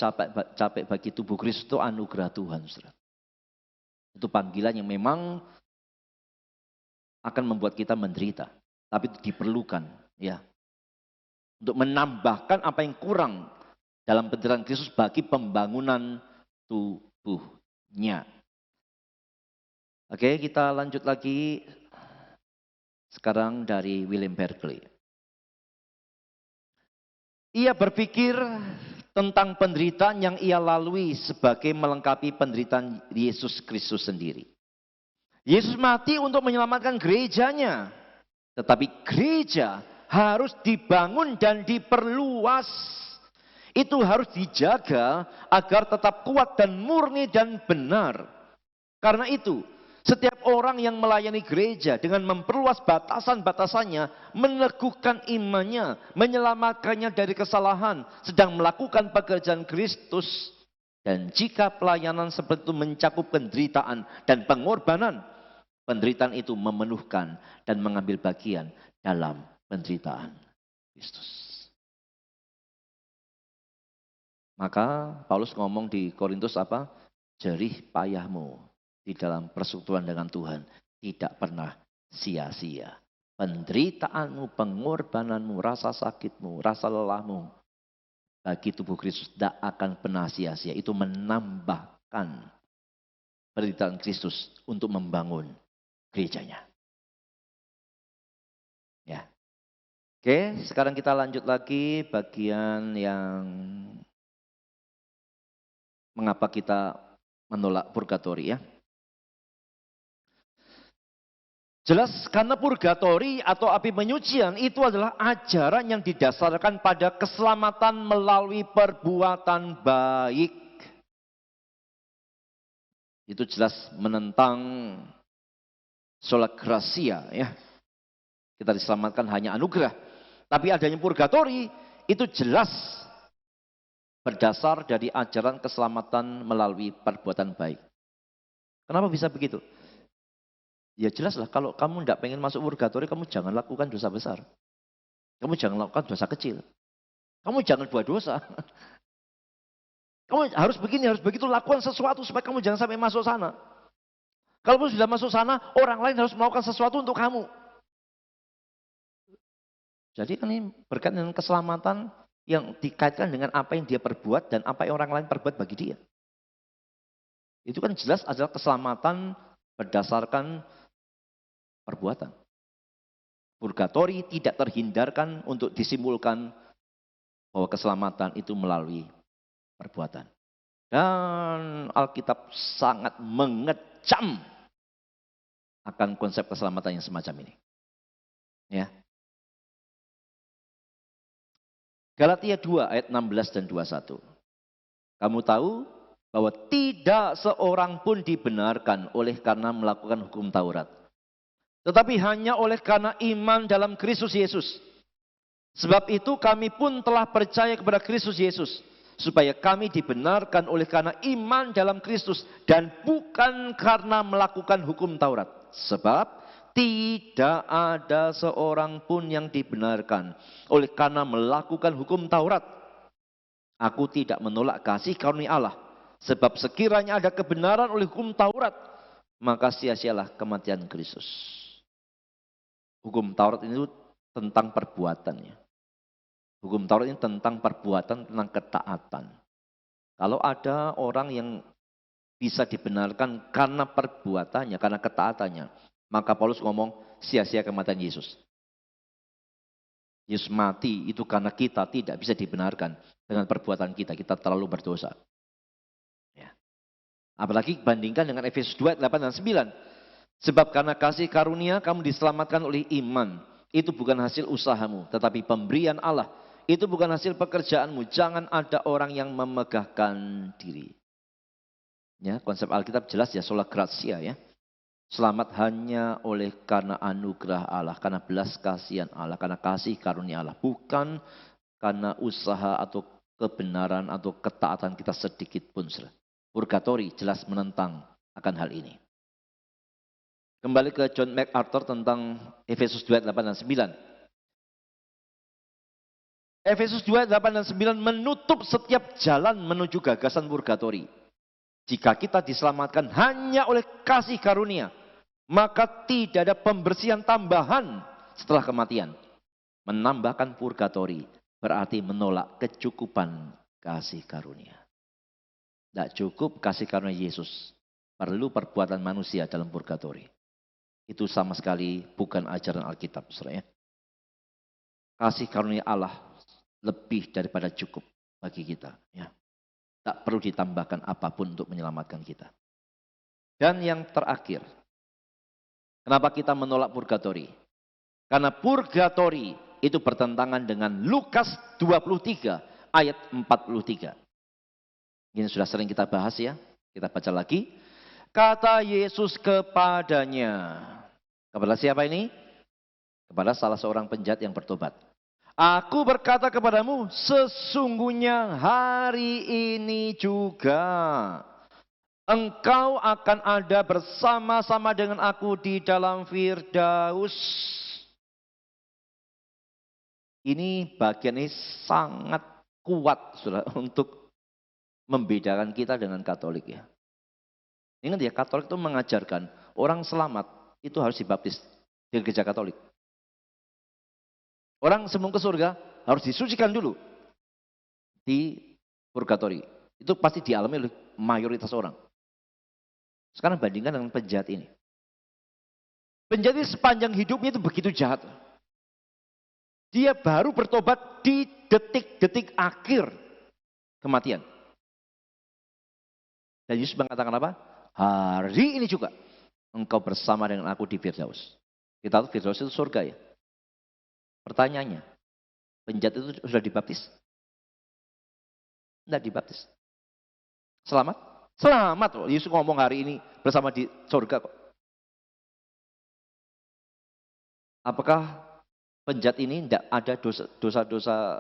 bagi tubuh Kristus itu anugerah Tuhan. Saudara. Itu panggilan yang memang akan membuat kita menderita. Tapi itu diperlukan ya. Untuk menambahkan apa yang kurang dalam penderitaan Kristus bagi pembangunan tubuhnya. Oke, kita lanjut lagi. Sekarang dari William Berkeley. Ia berpikir tentang penderitaan yang ia lalui sebagai melengkapi penderitaan Yesus Kristus sendiri. Yesus mati untuk menyelamatkan gerejanya. Tetapi gereja harus dibangun dan diperluas. Itu harus dijaga agar tetap kuat dan murni dan benar. Karena itu, setiap orang yang melayani gereja dengan memperluas batasan-batasannya, meneguhkan imannya, menyelamatkannya dari kesalahan, sedang melakukan pekerjaan Kristus. Dan jika pelayanan seperti itu mencakup penderitaan dan pengorbanan, penderitaan itu memenuhkan dan mengambil bagian dalam penderitaan Kristus. Maka Paulus ngomong di Korintus apa? Jerih payahmu di dalam persekutuan dengan Tuhan tidak pernah sia-sia. Penderitaanmu, pengorbananmu, rasa sakitmu, rasa lelahmu bagi tubuh Kristus tidak akan pernah sia-sia. Itu menambahkan penderitaan Kristus untuk membangun gerejanya. Ya. Oke, sekarang kita lanjut lagi bagian yang mengapa kita menolak purgatori ya. Jelas karena purgatori atau api penyucian itu adalah ajaran yang didasarkan pada keselamatan melalui perbuatan baik. Itu jelas menentang sola gratia ya. Kita diselamatkan hanya anugerah. Tapi adanya purgatori itu jelas berdasar dari ajaran keselamatan melalui perbuatan baik. Kenapa bisa begitu? Ya jelaslah kalau kamu tidak pengen masuk purgatori, kamu jangan lakukan dosa besar. Kamu jangan lakukan dosa kecil. Kamu jangan buat dosa. Kamu harus begini, harus begitu, lakukan sesuatu supaya kamu jangan sampai masuk sana. Kalau sudah masuk sana, orang lain harus melakukan sesuatu untuk kamu. Jadi ini berkaitan dengan keselamatan yang dikaitkan dengan apa yang dia perbuat dan apa yang orang lain perbuat bagi dia. Itu kan jelas adalah keselamatan berdasarkan perbuatan. Purgatori tidak terhindarkan untuk disimpulkan bahwa keselamatan itu melalui perbuatan. Dan Alkitab sangat mengecam akan konsep keselamatan yang semacam ini. Ya. Galatia 2 ayat 16 dan 21. Kamu tahu bahwa tidak seorang pun dibenarkan oleh karena melakukan hukum Taurat. Tetapi hanya oleh karena iman dalam Kristus Yesus. Sebab itu kami pun telah percaya kepada Kristus Yesus. Supaya kami dibenarkan oleh karena iman dalam Kristus. Dan bukan karena melakukan hukum Taurat. Sebab tidak ada seorang pun yang dibenarkan oleh karena melakukan hukum Taurat. Aku tidak menolak kasih karunia Allah. Sebab sekiranya ada kebenaran oleh hukum Taurat, maka sia-sialah kematian Kristus. Hukum Taurat itu tentang perbuatannya. Hukum Taurat ini tentang perbuatan, tentang ketaatan. Kalau ada orang yang bisa dibenarkan karena perbuatannya, karena ketaatannya, maka Paulus ngomong sia-sia kematian Yesus. Yesus mati itu karena kita tidak bisa dibenarkan dengan perbuatan kita. Kita terlalu berdosa. Ya. Apalagi bandingkan dengan Efesus 2, 8 dan 9. Sebab karena kasih karunia kamu diselamatkan oleh iman. Itu bukan hasil usahamu, tetapi pemberian Allah. Itu bukan hasil pekerjaanmu. Jangan ada orang yang memegahkan diri. Ya, konsep Alkitab jelas ya, sola gratia ya. Selamat hanya oleh karena anugerah Allah, karena belas kasihan Allah, karena kasih karunia Allah. Bukan karena usaha atau kebenaran atau ketaatan kita sedikit pun. Purgatori jelas menentang akan hal ini. Kembali ke John MacArthur tentang Efesus 2, 8 dan 9. Efesus 2, 8 dan 9 menutup setiap jalan menuju gagasan purgatori. Jika kita diselamatkan hanya oleh kasih karunia, maka tidak ada pembersihan tambahan setelah kematian. Menambahkan purgatori berarti menolak kecukupan kasih karunia. Tidak cukup kasih karunia Yesus. Perlu perbuatan manusia dalam purgatori. Itu sama sekali bukan ajaran Alkitab. Saudara. Kasih karunia Allah lebih daripada cukup bagi kita. Ya. Tak perlu ditambahkan apapun untuk menyelamatkan kita. Dan yang terakhir, Kenapa kita menolak purgatori? Karena purgatori itu bertentangan dengan Lukas 23 ayat 43. Ini sudah sering kita bahas ya. Kita baca lagi. Kata Yesus kepadanya. Kepada siapa ini? Kepada salah seorang penjahat yang bertobat. Aku berkata kepadamu, sesungguhnya hari ini juga engkau akan ada bersama-sama dengan aku di dalam Firdaus. Ini bagian ini sangat kuat saudara, untuk membedakan kita dengan Katolik ya. Ingat ya, Katolik itu mengajarkan orang selamat itu harus dibaptis di gereja Katolik. Orang sebelum ke surga harus disucikan dulu di purgatori. Itu pasti dialami oleh mayoritas orang. Sekarang bandingkan dengan penjahat ini. Penjahat ini sepanjang hidupnya itu begitu jahat. Dia baru bertobat di detik-detik akhir kematian. Dan Yesus mengatakan apa? Hari ini juga engkau bersama dengan aku di Firdaus. Kita tahu Firdaus itu surga ya. Pertanyaannya, penjahat itu sudah dibaptis? Tidak dibaptis. Selamat? Selamat. Yesus ngomong hari ini bersama di surga kok. Apakah penjahat ini tidak ada dosa-dosa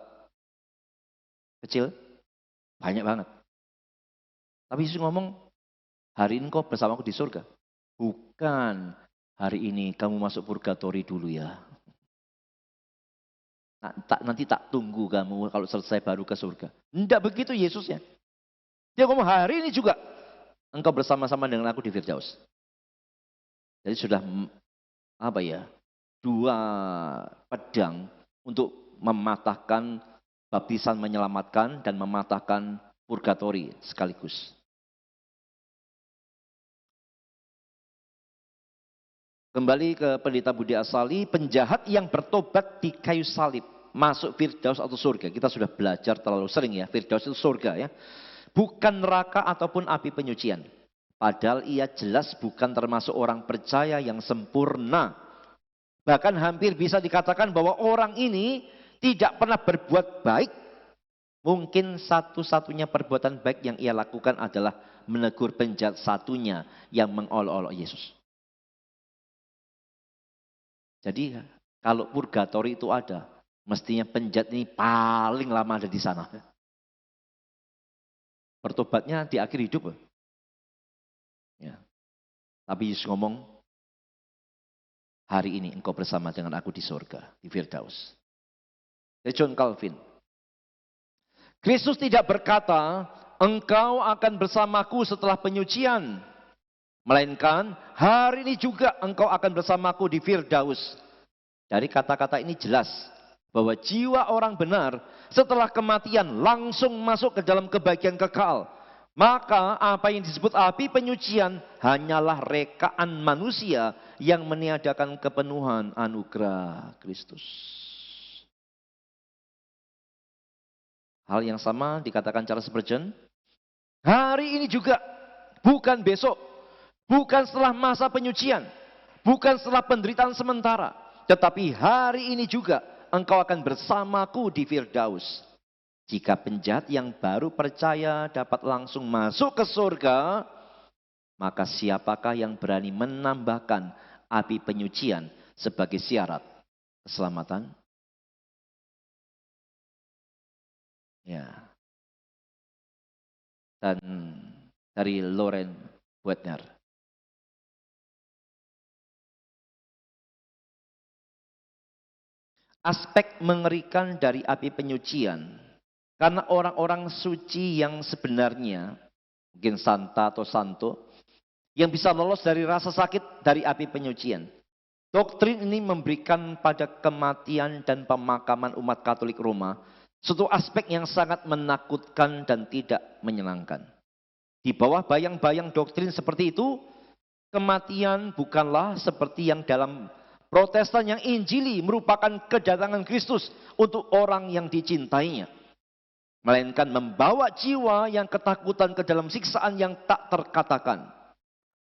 kecil? Banyak banget. Tapi Yesus ngomong, hari ini kau bersamaku di surga. Bukan, hari ini kamu masuk purgatori dulu ya. Nanti tak tunggu kamu kalau selesai baru ke surga. Tidak begitu Yesusnya. Dia ngomong hari ini juga engkau bersama-sama dengan aku di Firdaus. Jadi sudah apa ya? Dua pedang untuk mematahkan baptisan menyelamatkan dan mematahkan purgatori sekaligus. Kembali ke Pendeta Budi Asali, penjahat yang bertobat di kayu salib masuk Firdaus atau surga. Kita sudah belajar terlalu sering ya, Firdaus itu surga ya. Bukan neraka ataupun api penyucian. Padahal ia jelas bukan termasuk orang percaya yang sempurna. Bahkan hampir bisa dikatakan bahwa orang ini tidak pernah berbuat baik. Mungkin satu-satunya perbuatan baik yang ia lakukan adalah menegur penjahat satunya yang mengolok-olok Yesus. Jadi kalau purgatori itu ada, mestinya penjahat ini paling lama ada di sana. Bertobatnya di akhir hidup. Ya. Tapi Yesus ngomong, hari ini engkau bersama dengan aku di surga, di Firdaus. Dari John Calvin. Kristus tidak berkata, engkau akan bersamaku setelah penyucian. Melainkan, hari ini juga engkau akan bersamaku di Firdaus. Dari kata-kata ini jelas bahwa jiwa orang benar setelah kematian langsung masuk ke dalam kebahagiaan kekal. Maka apa yang disebut api penyucian hanyalah rekaan manusia yang meniadakan kepenuhan anugerah Kristus. Hal yang sama dikatakan Charles Spurgeon. Hari ini juga, bukan besok, bukan setelah masa penyucian, bukan setelah penderitaan sementara, tetapi hari ini juga engkau akan bersamaku di Firdaus. Jika penjahat yang baru percaya dapat langsung masuk ke surga, maka siapakah yang berani menambahkan api penyucian sebagai syarat keselamatan? Ya. Dan dari Loren Buetner. Aspek mengerikan dari api penyucian. Karena orang-orang suci yang sebenarnya, mungkin santa atau santo, yang bisa lolos dari rasa sakit dari api penyucian. Doktrin ini memberikan pada kematian dan pemakaman umat Katolik Roma suatu aspek yang sangat menakutkan dan tidak menyenangkan. Di bawah bayang-bayang doktrin seperti itu, kematian bukanlah seperti yang dalam Protestan yang Injili merupakan kedatangan Kristus untuk orang yang dicintainya. Melainkan membawa jiwa yang ketakutan ke dalam siksaan yang tak terkatakan.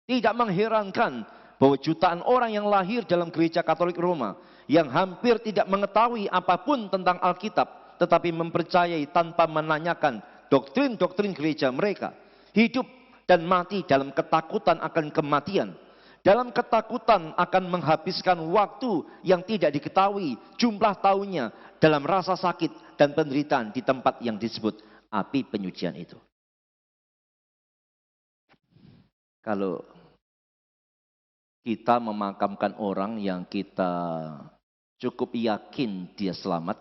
Tidak mengherankan bahwa jutaan orang yang lahir dalam gereja Katolik Roma yang hampir tidak mengetahui apapun tentang Alkitab, tetapi mempercayai tanpa menanyakan doktrin-doktrin gereja mereka, hidup dan mati dalam ketakutan akan kematian, dalam ketakutan akan menghabiskan waktu yang tidak diketahui jumlah tahunnya dalam rasa sakit dan penderitaan di tempat yang disebut api penyucian itu. Kalau kita memakamkan orang yang kita cukup yakin dia selamat,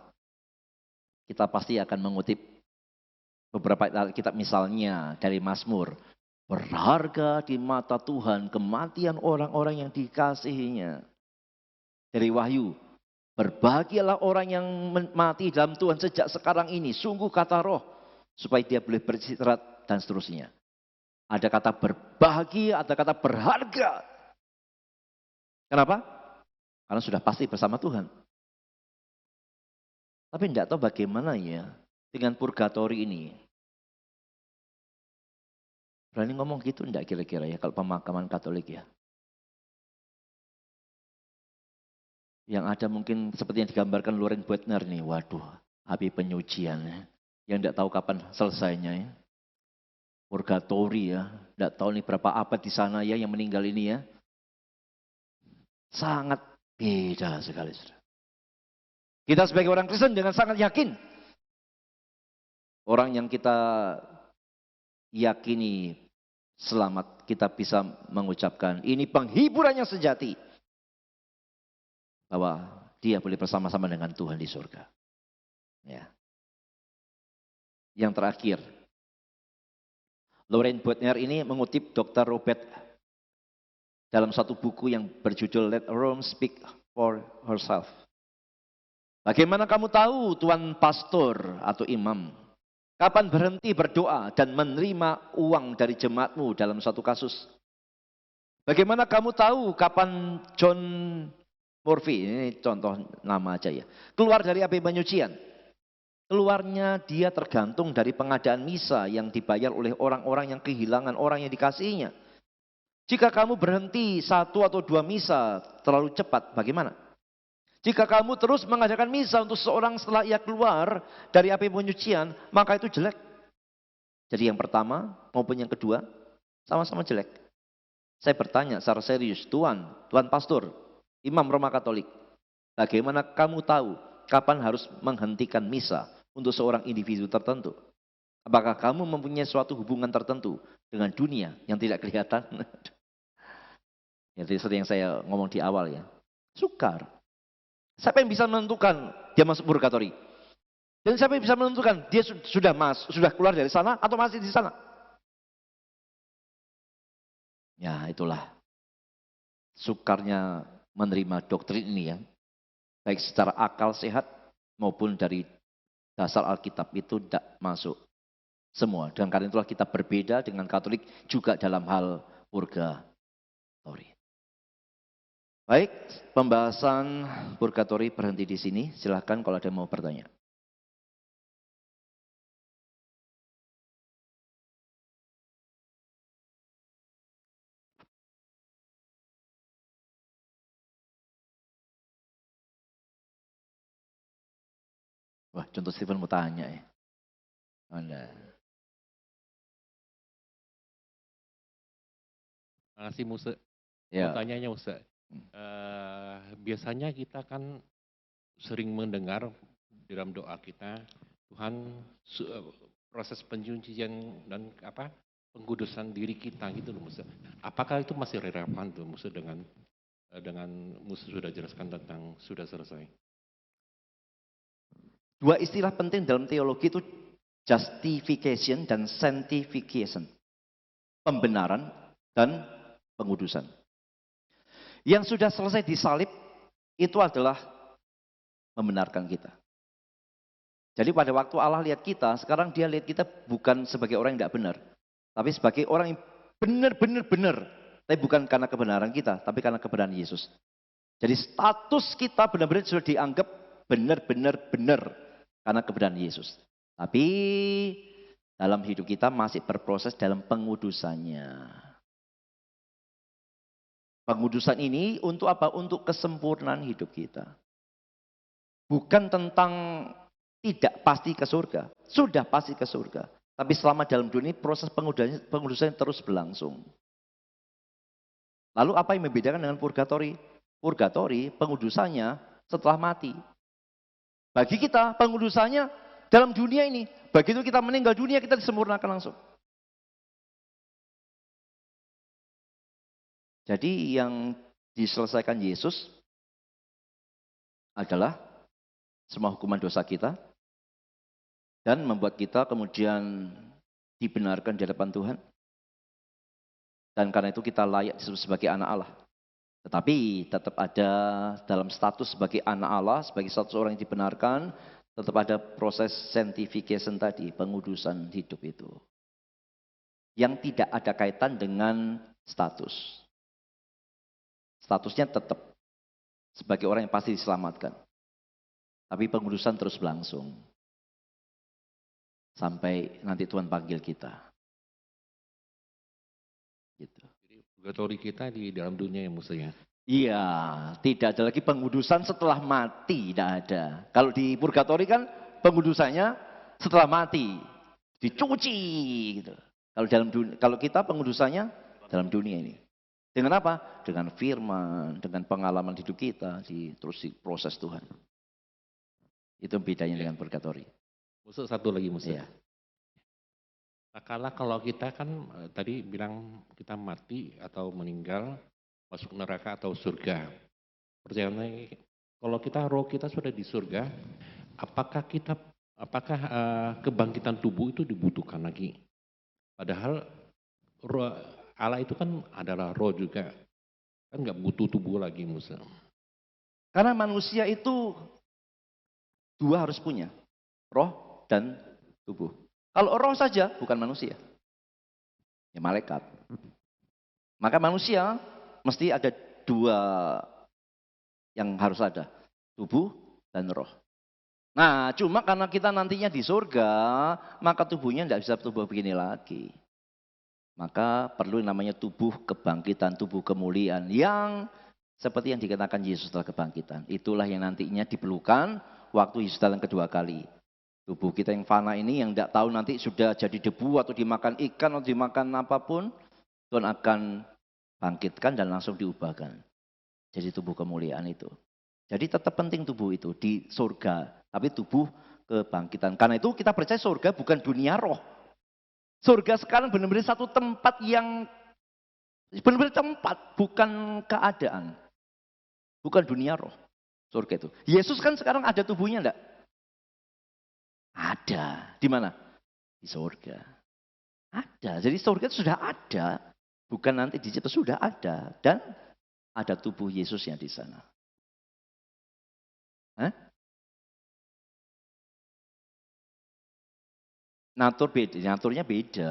kita pasti akan mengutip beberapa kitab, misalnya dari Mazmur, berharga di mata Tuhan kematian orang-orang yang dikasihinya. Dari Wahyu, berbahagialah orang yang mati dalam Tuhan sejak sekarang ini, sungguh kata roh, supaya dia boleh beristirahat dan seterusnya. Ada kata berbahagia, ada kata berharga. Kenapa? Karena sudah pasti bersama Tuhan. Tapi tidak tahu bagaimana ya dengan purgatori ini. Berani ngomong gitu enggak kira-kira ya kalau pemakaman Katolik ya? Yang ada mungkin seperti yang digambarkan Loren Boettner nih, waduh, api penyucian ya. Yang enggak tahu kapan selesainya ya. Purgatori ya, enggak tahu nih berapa abad di sana ya yang meninggal ini ya. Sangat beda sekali. Kita sebagai orang Kristen dengan sangat yakin. Orang yang kita yakini selamat, kita bisa mengucapkan ini penghiburan yang sejati, bahwa dia boleh bersama-sama dengan Tuhan di surga. Ya. Yang terakhir, Loren Boettner ini mengutip Dr. Robert dalam satu buku yang berjudul Let Rome Speak for Herself. Bagaimana kamu tahu tuan pastor atau imam kapan berhenti berdoa dan menerima uang dari jemaatmu dalam satu kasus? Bagaimana kamu tahu kapan John Murphy, ini contoh nama aja ya, keluar dari api penyucian? Keluarnya dia tergantung dari pengadaan misa yang dibayar oleh orang-orang yang kehilangan orang yang dikasihinya. Jika kamu berhenti 1 atau 2 misa terlalu cepat, bagaimana? Jika kamu terus mengadakan misa untuk seorang setelah ia keluar dari api penyucian, maka itu jelek. Jadi yang pertama maupun yang kedua sama-sama jelek. Saya bertanya secara serius, Tuan pastor, imam Roma Katolik, bagaimana kamu tahu kapan harus menghentikan misa untuk seorang individu tertentu? Apakah kamu mempunyai suatu hubungan tertentu dengan dunia yang tidak kelihatan? Jadi seperti yang saya ngomong di awal ya, sukar. Siapa yang bisa menentukan dia masuk purgatori? Dan siapa yang bisa menentukan dia sudah keluar dari sana atau masih di sana? Ya itulah sukarnya menerima doktrin ini ya. Baik secara akal sehat maupun dari dasar Alkitab itu tidak masuk semua. Dan karena itulah kita berbeda dengan Katolik juga dalam hal purgatori. Baik, pembahasan purgatori berhenti di sini. Silahkan kalau ada yang mau bertanya. Wah, contoh Stephen mau tanya ya. Anda. Makasih Musa. Ya. Mau tanyanya Musa. Biasanya kita kan sering mendengar dalam doa kita, Tuhan proses penyucian dan pengkudusan diri kita gitu loh Musa. Apakah itu masih relevan tuh Musa dengan Musa sudah jelaskan tentang sudah selesai? Dua istilah penting dalam teologi itu justification dan sanctification. Pembenaran dan pengudusan. Yang sudah selesai disalib itu adalah membenarkan kita. Jadi pada waktu Allah lihat kita, sekarang dia lihat kita bukan sebagai orang yang tidak benar. Tapi sebagai orang yang benar-benar benar. Tapi bukan karena kebenaran kita, tapi karena kebenaran Yesus. Jadi status kita benar-benar sudah dianggap benar-benar benar karena kebenaran Yesus. Tapi dalam hidup kita masih berproses dalam pengudusannya. Pengudusan ini untuk apa? Untuk kesempurnaan hidup kita. Bukan tentang tidak pasti ke surga. Sudah pasti ke surga. Tapi selama dalam dunia ini proses pengudusan terus berlangsung. Lalu apa yang membedakan dengan purgatori? Purgatori pengudusannya setelah mati. Bagi kita pengudusannya dalam dunia ini. Begitu kita meninggal dunia kita disempurnakan langsung. Jadi yang diselesaikan Yesus adalah semua hukuman dosa kita dan membuat kita kemudian dibenarkan di hadapan Tuhan. Dan karena itu kita layak disebut sebagai anak Allah. Tetapi tetap ada dalam status sebagai anak Allah, sebagai status orang yang dibenarkan, tetap ada proses sanctification tadi, pengudusan hidup itu. Yang tidak ada kaitan dengan status. Statusnya tetap sebagai orang yang pasti diselamatkan. Tapi pengudusan terus berlangsung. Sampai nanti Tuhan panggil kita. Gitu. Purgatori kita di dalam dunia ya musuhnya. Iya, tidak ada lagi pengudusan setelah mati, tidak ada. Kalau di purgatori kan pengudusannya setelah mati, dicuci gitu. Kalau kita pengudusannya dalam dunia ini. Dengan apa? Dengan firman, dengan pengalaman hidup kita, terus diproses Tuhan. Itu bedanya dengan purgatori. Musuh satu lagi musuh. Iya. Kalau kita kan tadi bilang kita mati atau meninggal, masuk neraka atau surga. Pertanyaannya, kalau roh kita sudah di surga, apakah kebangkitan tubuh itu dibutuhkan lagi? Padahal roh Allah itu kan adalah roh juga, kan nggak butuh tubuh lagi Musa. Karena manusia itu dua harus punya, roh dan tubuh. Kalau roh saja bukan manusia, ya malaikat. Maka manusia mesti ada dua yang harus ada, tubuh dan roh. Nah, cuma karena kita nantinya di surga, maka tubuhnya tidak bisa tubuh begini lagi. Maka perlu namanya tubuh kebangkitan, tubuh kemuliaan yang seperti yang dikatakan Yesus setelah kebangkitan. Itulah yang nantinya diperlukan waktu Yesus datang kedua kali. Tubuh kita yang fana ini yang tidak tahu nanti sudah jadi debu atau dimakan ikan atau dimakan apapun, Tuhan akan bangkitkan dan langsung diubahkan. Jadi tubuh kemuliaan itu. Jadi tetap penting tubuh itu di surga, tapi tubuh kebangkitan. Karena itu kita percaya surga bukan dunia roh. Surga sekarang benar-benar satu tempat yang benar-benar tempat, bukan keadaan. Bukan dunia roh. Surga itu. Yesus kan sekarang ada tubuhnya enggak? Ada. Di mana? Di surga. Ada. Jadi surga itu sudah ada. Bukan nanti dicipta, sudah ada. Dan ada tubuh Yesusnya di sana. Hah? Naturnya beda.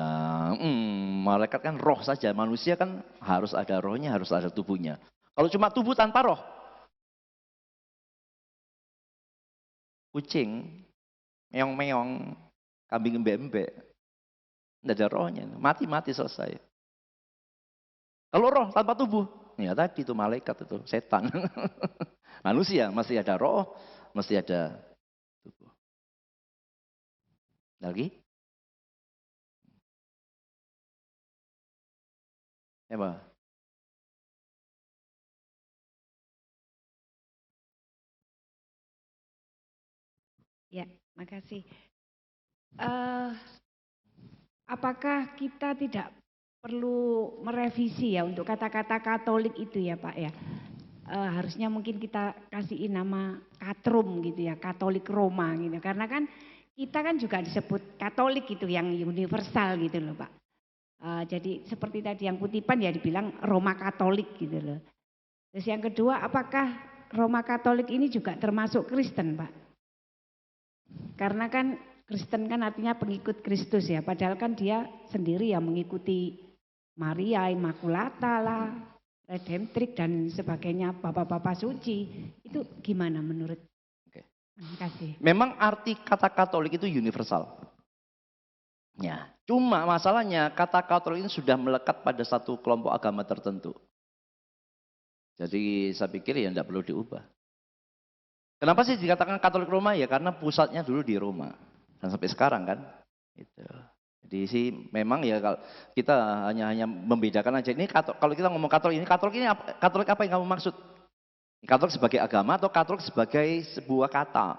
Malaikat kan roh saja, manusia kan harus ada rohnya, harus ada tubuhnya. Kalau cuma tubuh tanpa roh, kucing, meong-meong, kambing embe-embe, tidak ada rohnya, mati-mati selesai. Kalau roh tanpa tubuh, ya tadi itu malaikat itu, setan. Manusia masih ada roh, masih ada tubuh. Lagi? Apa? Ya, makasih. Apakah kita tidak perlu merevisi ya untuk kata-kata Katolik itu ya Pak ya? Harusnya mungkin kita kasihin nama Katrum gitu ya, Katolik Roma gitu. Karena kan kita kan juga disebut Katolik gitu yang universal gitu loh Pak. Jadi seperti tadi yang kutipan ya dibilang Roma Katolik gitu loh. Terus yang kedua, apakah Roma Katolik ini juga termasuk Kristen Pak? Karena kan Kristen kan artinya pengikut Kristus ya, padahal kan dia sendiri yang mengikuti Maria Immaculata lah, Redemptrix dan sebagainya, Bapak-Bapak suci. Itu gimana menurut? Oke. Terima kasih. Memang arti kata Katolik itu universal. Ya, cuma masalahnya kata Katolik ini sudah melekat pada satu kelompok agama tertentu. Jadi saya pikir ya tidak perlu diubah. Kenapa sih dikatakan Katolik Roma? Ya karena pusatnya dulu di Roma. Dan sampai sekarang kan. Gitu. Jadi sih memang ya kalau kita hanya membedakan aja. Ini kalau kita ngomong Katolik ini Katolik apa yang kamu maksud? Katolik sebagai agama atau Katolik sebagai sebuah kata?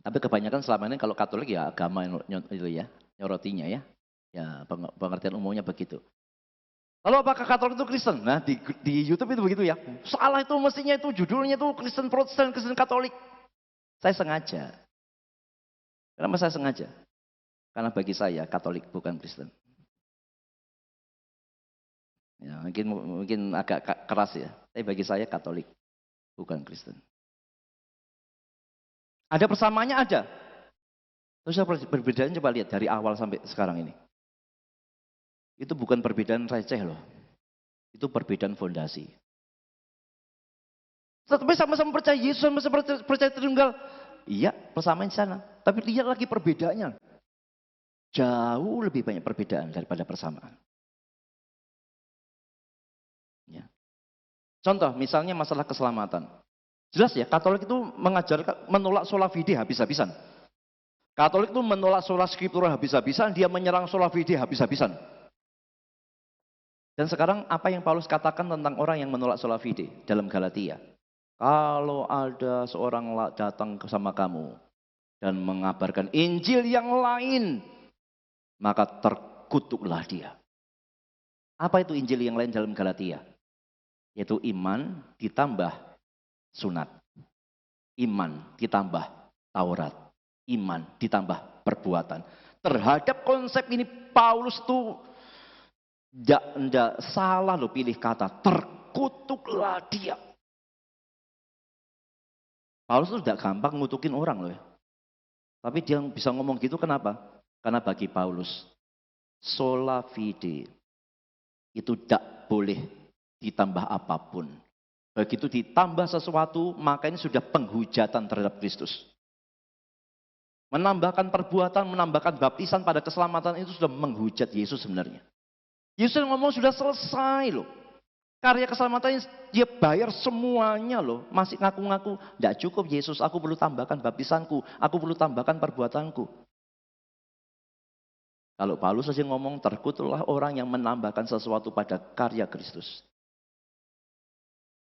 Tapi kebanyakan selama ini kalau Katolik ya agama itu ya, nyorotinya ya. Ya pengertian umumnya begitu. Lalu apakah Katolik itu Kristen? Nah di YouTube itu begitu ya. Salah itu mestinya itu judulnya itu Kristen Protestan, Kristen Katolik. Saya sengaja. Kenapa saya sengaja? Karena bagi saya Katolik bukan Kristen. Ya, mungkin agak keras ya. Tapi bagi saya Katolik bukan Kristen. Ada persamaannya ada. Terus perbedaan coba lihat dari awal sampai sekarang ini. Itu bukan perbedaan receh loh. Itu perbedaan fondasi. Tetapi sama-sama percaya Yesus, sama-sama percaya Tritunggal. Iya, persamaan di sana. Tapi lihat lagi perbedaannya. Jauh lebih banyak perbedaan daripada persamaan. Ya. Contoh, misalnya masalah keselamatan. Jelas ya, Katolik itu menolak sola fide habis-habisan. Katolik itu menolak sola scriptura habis-habisan, dia menyerang sola fide habis-habisan. Dan sekarang apa yang Paulus katakan tentang orang yang menolak sola fide dalam Galatia? Kalau ada seorang datang sama kamu dan mengabarkan Injil yang lain, maka terkutuklah dia. Apa itu Injil yang lain dalam Galatia? Yaitu iman ditambah sunat. Iman ditambah Taurat. Iman ditambah perbuatan. Terhadap konsep ini Paulus itu tidak salah loh pilih kata. Terkutuklah dia. Paulus itu tidak gampang ngutukin orang loh ya. Tapi dia bisa ngomong gitu kenapa? Karena bagi Paulus sola fide itu tidak boleh ditambah apapun. Begitu ditambah sesuatu, maka ini sudah penghujatan terhadap Kristus. Menambahkan perbuatan, menambahkan baptisan pada keselamatan itu sudah menghujat Yesus sebenarnya. Yesus ngomong sudah selesai loh. Karya keselamatan dia bayar semuanya loh. Masih ngaku-ngaku, tidak cukup Yesus, aku perlu tambahkan baptisanku, aku perlu tambahkan perbuatanku. Kalau Paulus saja ngomong, terkutuklah orang yang menambahkan sesuatu pada karya Kristus.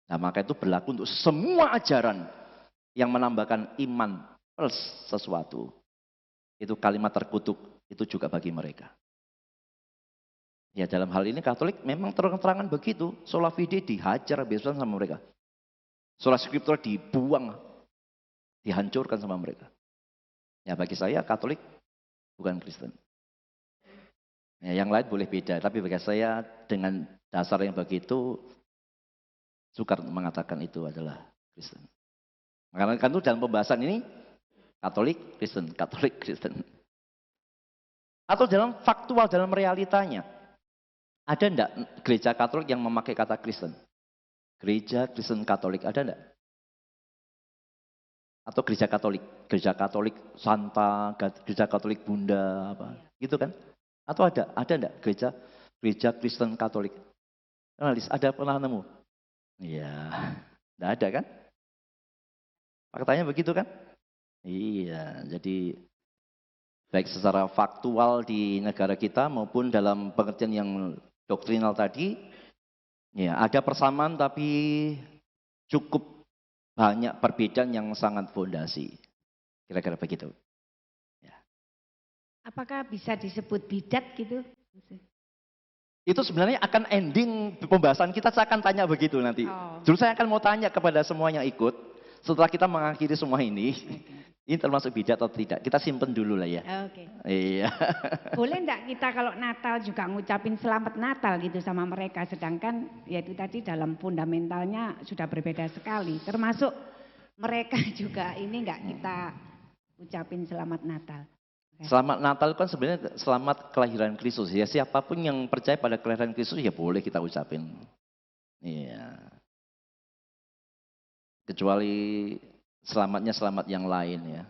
Nah maka itu berlaku untuk semua ajaran yang menambahkan iman plus sesuatu. Itu kalimat terkutuk, itu juga bagi mereka. Ya dalam hal ini Katolik memang terang-terangan begitu. Sola fide dihajar habis-habisan sama mereka. Sola scriptura dibuang, dihancurkan sama mereka. Ya bagi saya Katolik bukan Kristen. Ya, yang lain boleh beda, tapi bagi saya dengan dasar yang begitu sukar mengatakan itu adalah Kristen. Karena kan itu dalam pembahasan ini Katolik, Kristen, Katolik, Kristen. Atau dalam faktual, dalam realitanya. Ada enggak gereja Katolik yang memakai kata Kristen? Gereja Kristen Katolik ada enggak? Atau gereja Katolik Santa, gereja Katolik Bunda, apa gitu kan? Atau ada enggak gereja Kristen Katolik? Analis, ada pernah nemu? Iya, enggak ada kan? Faktanya begitu kan? Iya, jadi baik secara faktual di negara kita maupun dalam pengertian yang doktrinal tadi, ya ada persamaan tapi cukup banyak perbedaan yang sangat fondasi. Kira-kira begitu. Ya. Apakah bisa disebut bidat gitu? Itu sebenarnya akan ending pembahasan kita, saya akan tanya begitu nanti. Oh. Dulu saya akan mau tanya kepada semua yang ikut, setelah kita mengakhiri semua ini, ini termasuk bidat atau tidak? Kita simpen dulu lah ya. Oke. Iya. Boleh enggak kita kalau Natal juga ngucapin selamat Natal gitu sama mereka, sedangkan ya itu tadi dalam fundamentalnya sudah berbeda sekali. Termasuk mereka juga ini enggak kita ucapin selamat Natal. Selamat Natal kan sebenarnya selamat kelahiran Kristus ya. Siapapun yang percaya pada kelahiran Kristus ya boleh kita ucapin. Iya. Kecuali selamatnya selamat yang lain ya.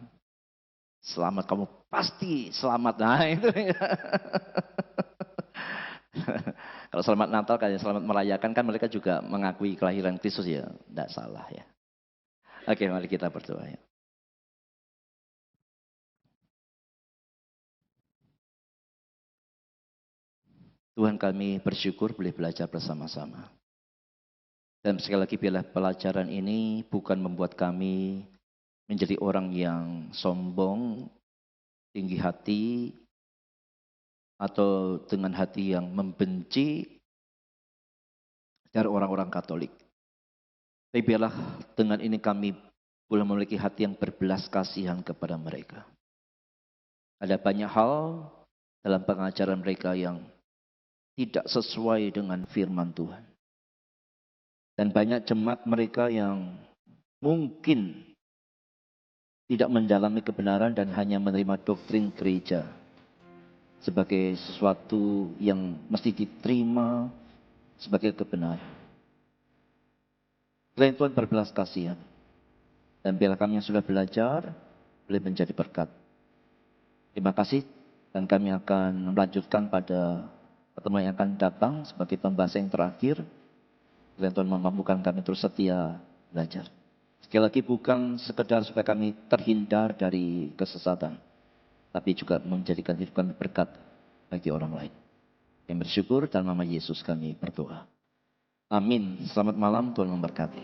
Selamat kamu pasti selamat. Nah itu ya. Kalau selamat Natal kayak selamat merayakan kan mereka juga mengakui kelahiran Kristus ya, tidak salah ya. Oke, mari kita berdoa ya. Tuhan kami bersyukur boleh belajar bersama-sama. Dan sekali lagi biarlah pelajaran ini bukan membuat kami menjadi orang yang sombong, tinggi hati, atau dengan hati yang membenci dari orang-orang Katolik. Tapi biarlah dengan ini kami boleh memiliki hati yang berbelas kasihan kepada mereka. Ada banyak hal dalam pengajaran mereka yang tidak sesuai dengan firman Tuhan. Dan banyak jemaat mereka yang mungkin tidak mendalami kebenaran dan hanya menerima doktrin gereja sebagai sesuatu yang mesti diterima sebagai kebenaran. Selain Tuhan berbelas kasihan. Dan biarlah kami yang sudah belajar boleh menjadi berkat. Terima kasih dan kami akan melanjutkan pada pertemuan yang akan datang sebagai pembahasan yang terakhir. Dan Tuhan memampukan kami terus setia belajar. Sekali lagi bukan sekedar supaya kami terhindar dari kesesatan, tapi juga menjadikan hidup kami berkat bagi orang lain. Yang bersyukur dalam nama Yesus kami berdoa. Amin. Selamat malam, Tuhan memberkati.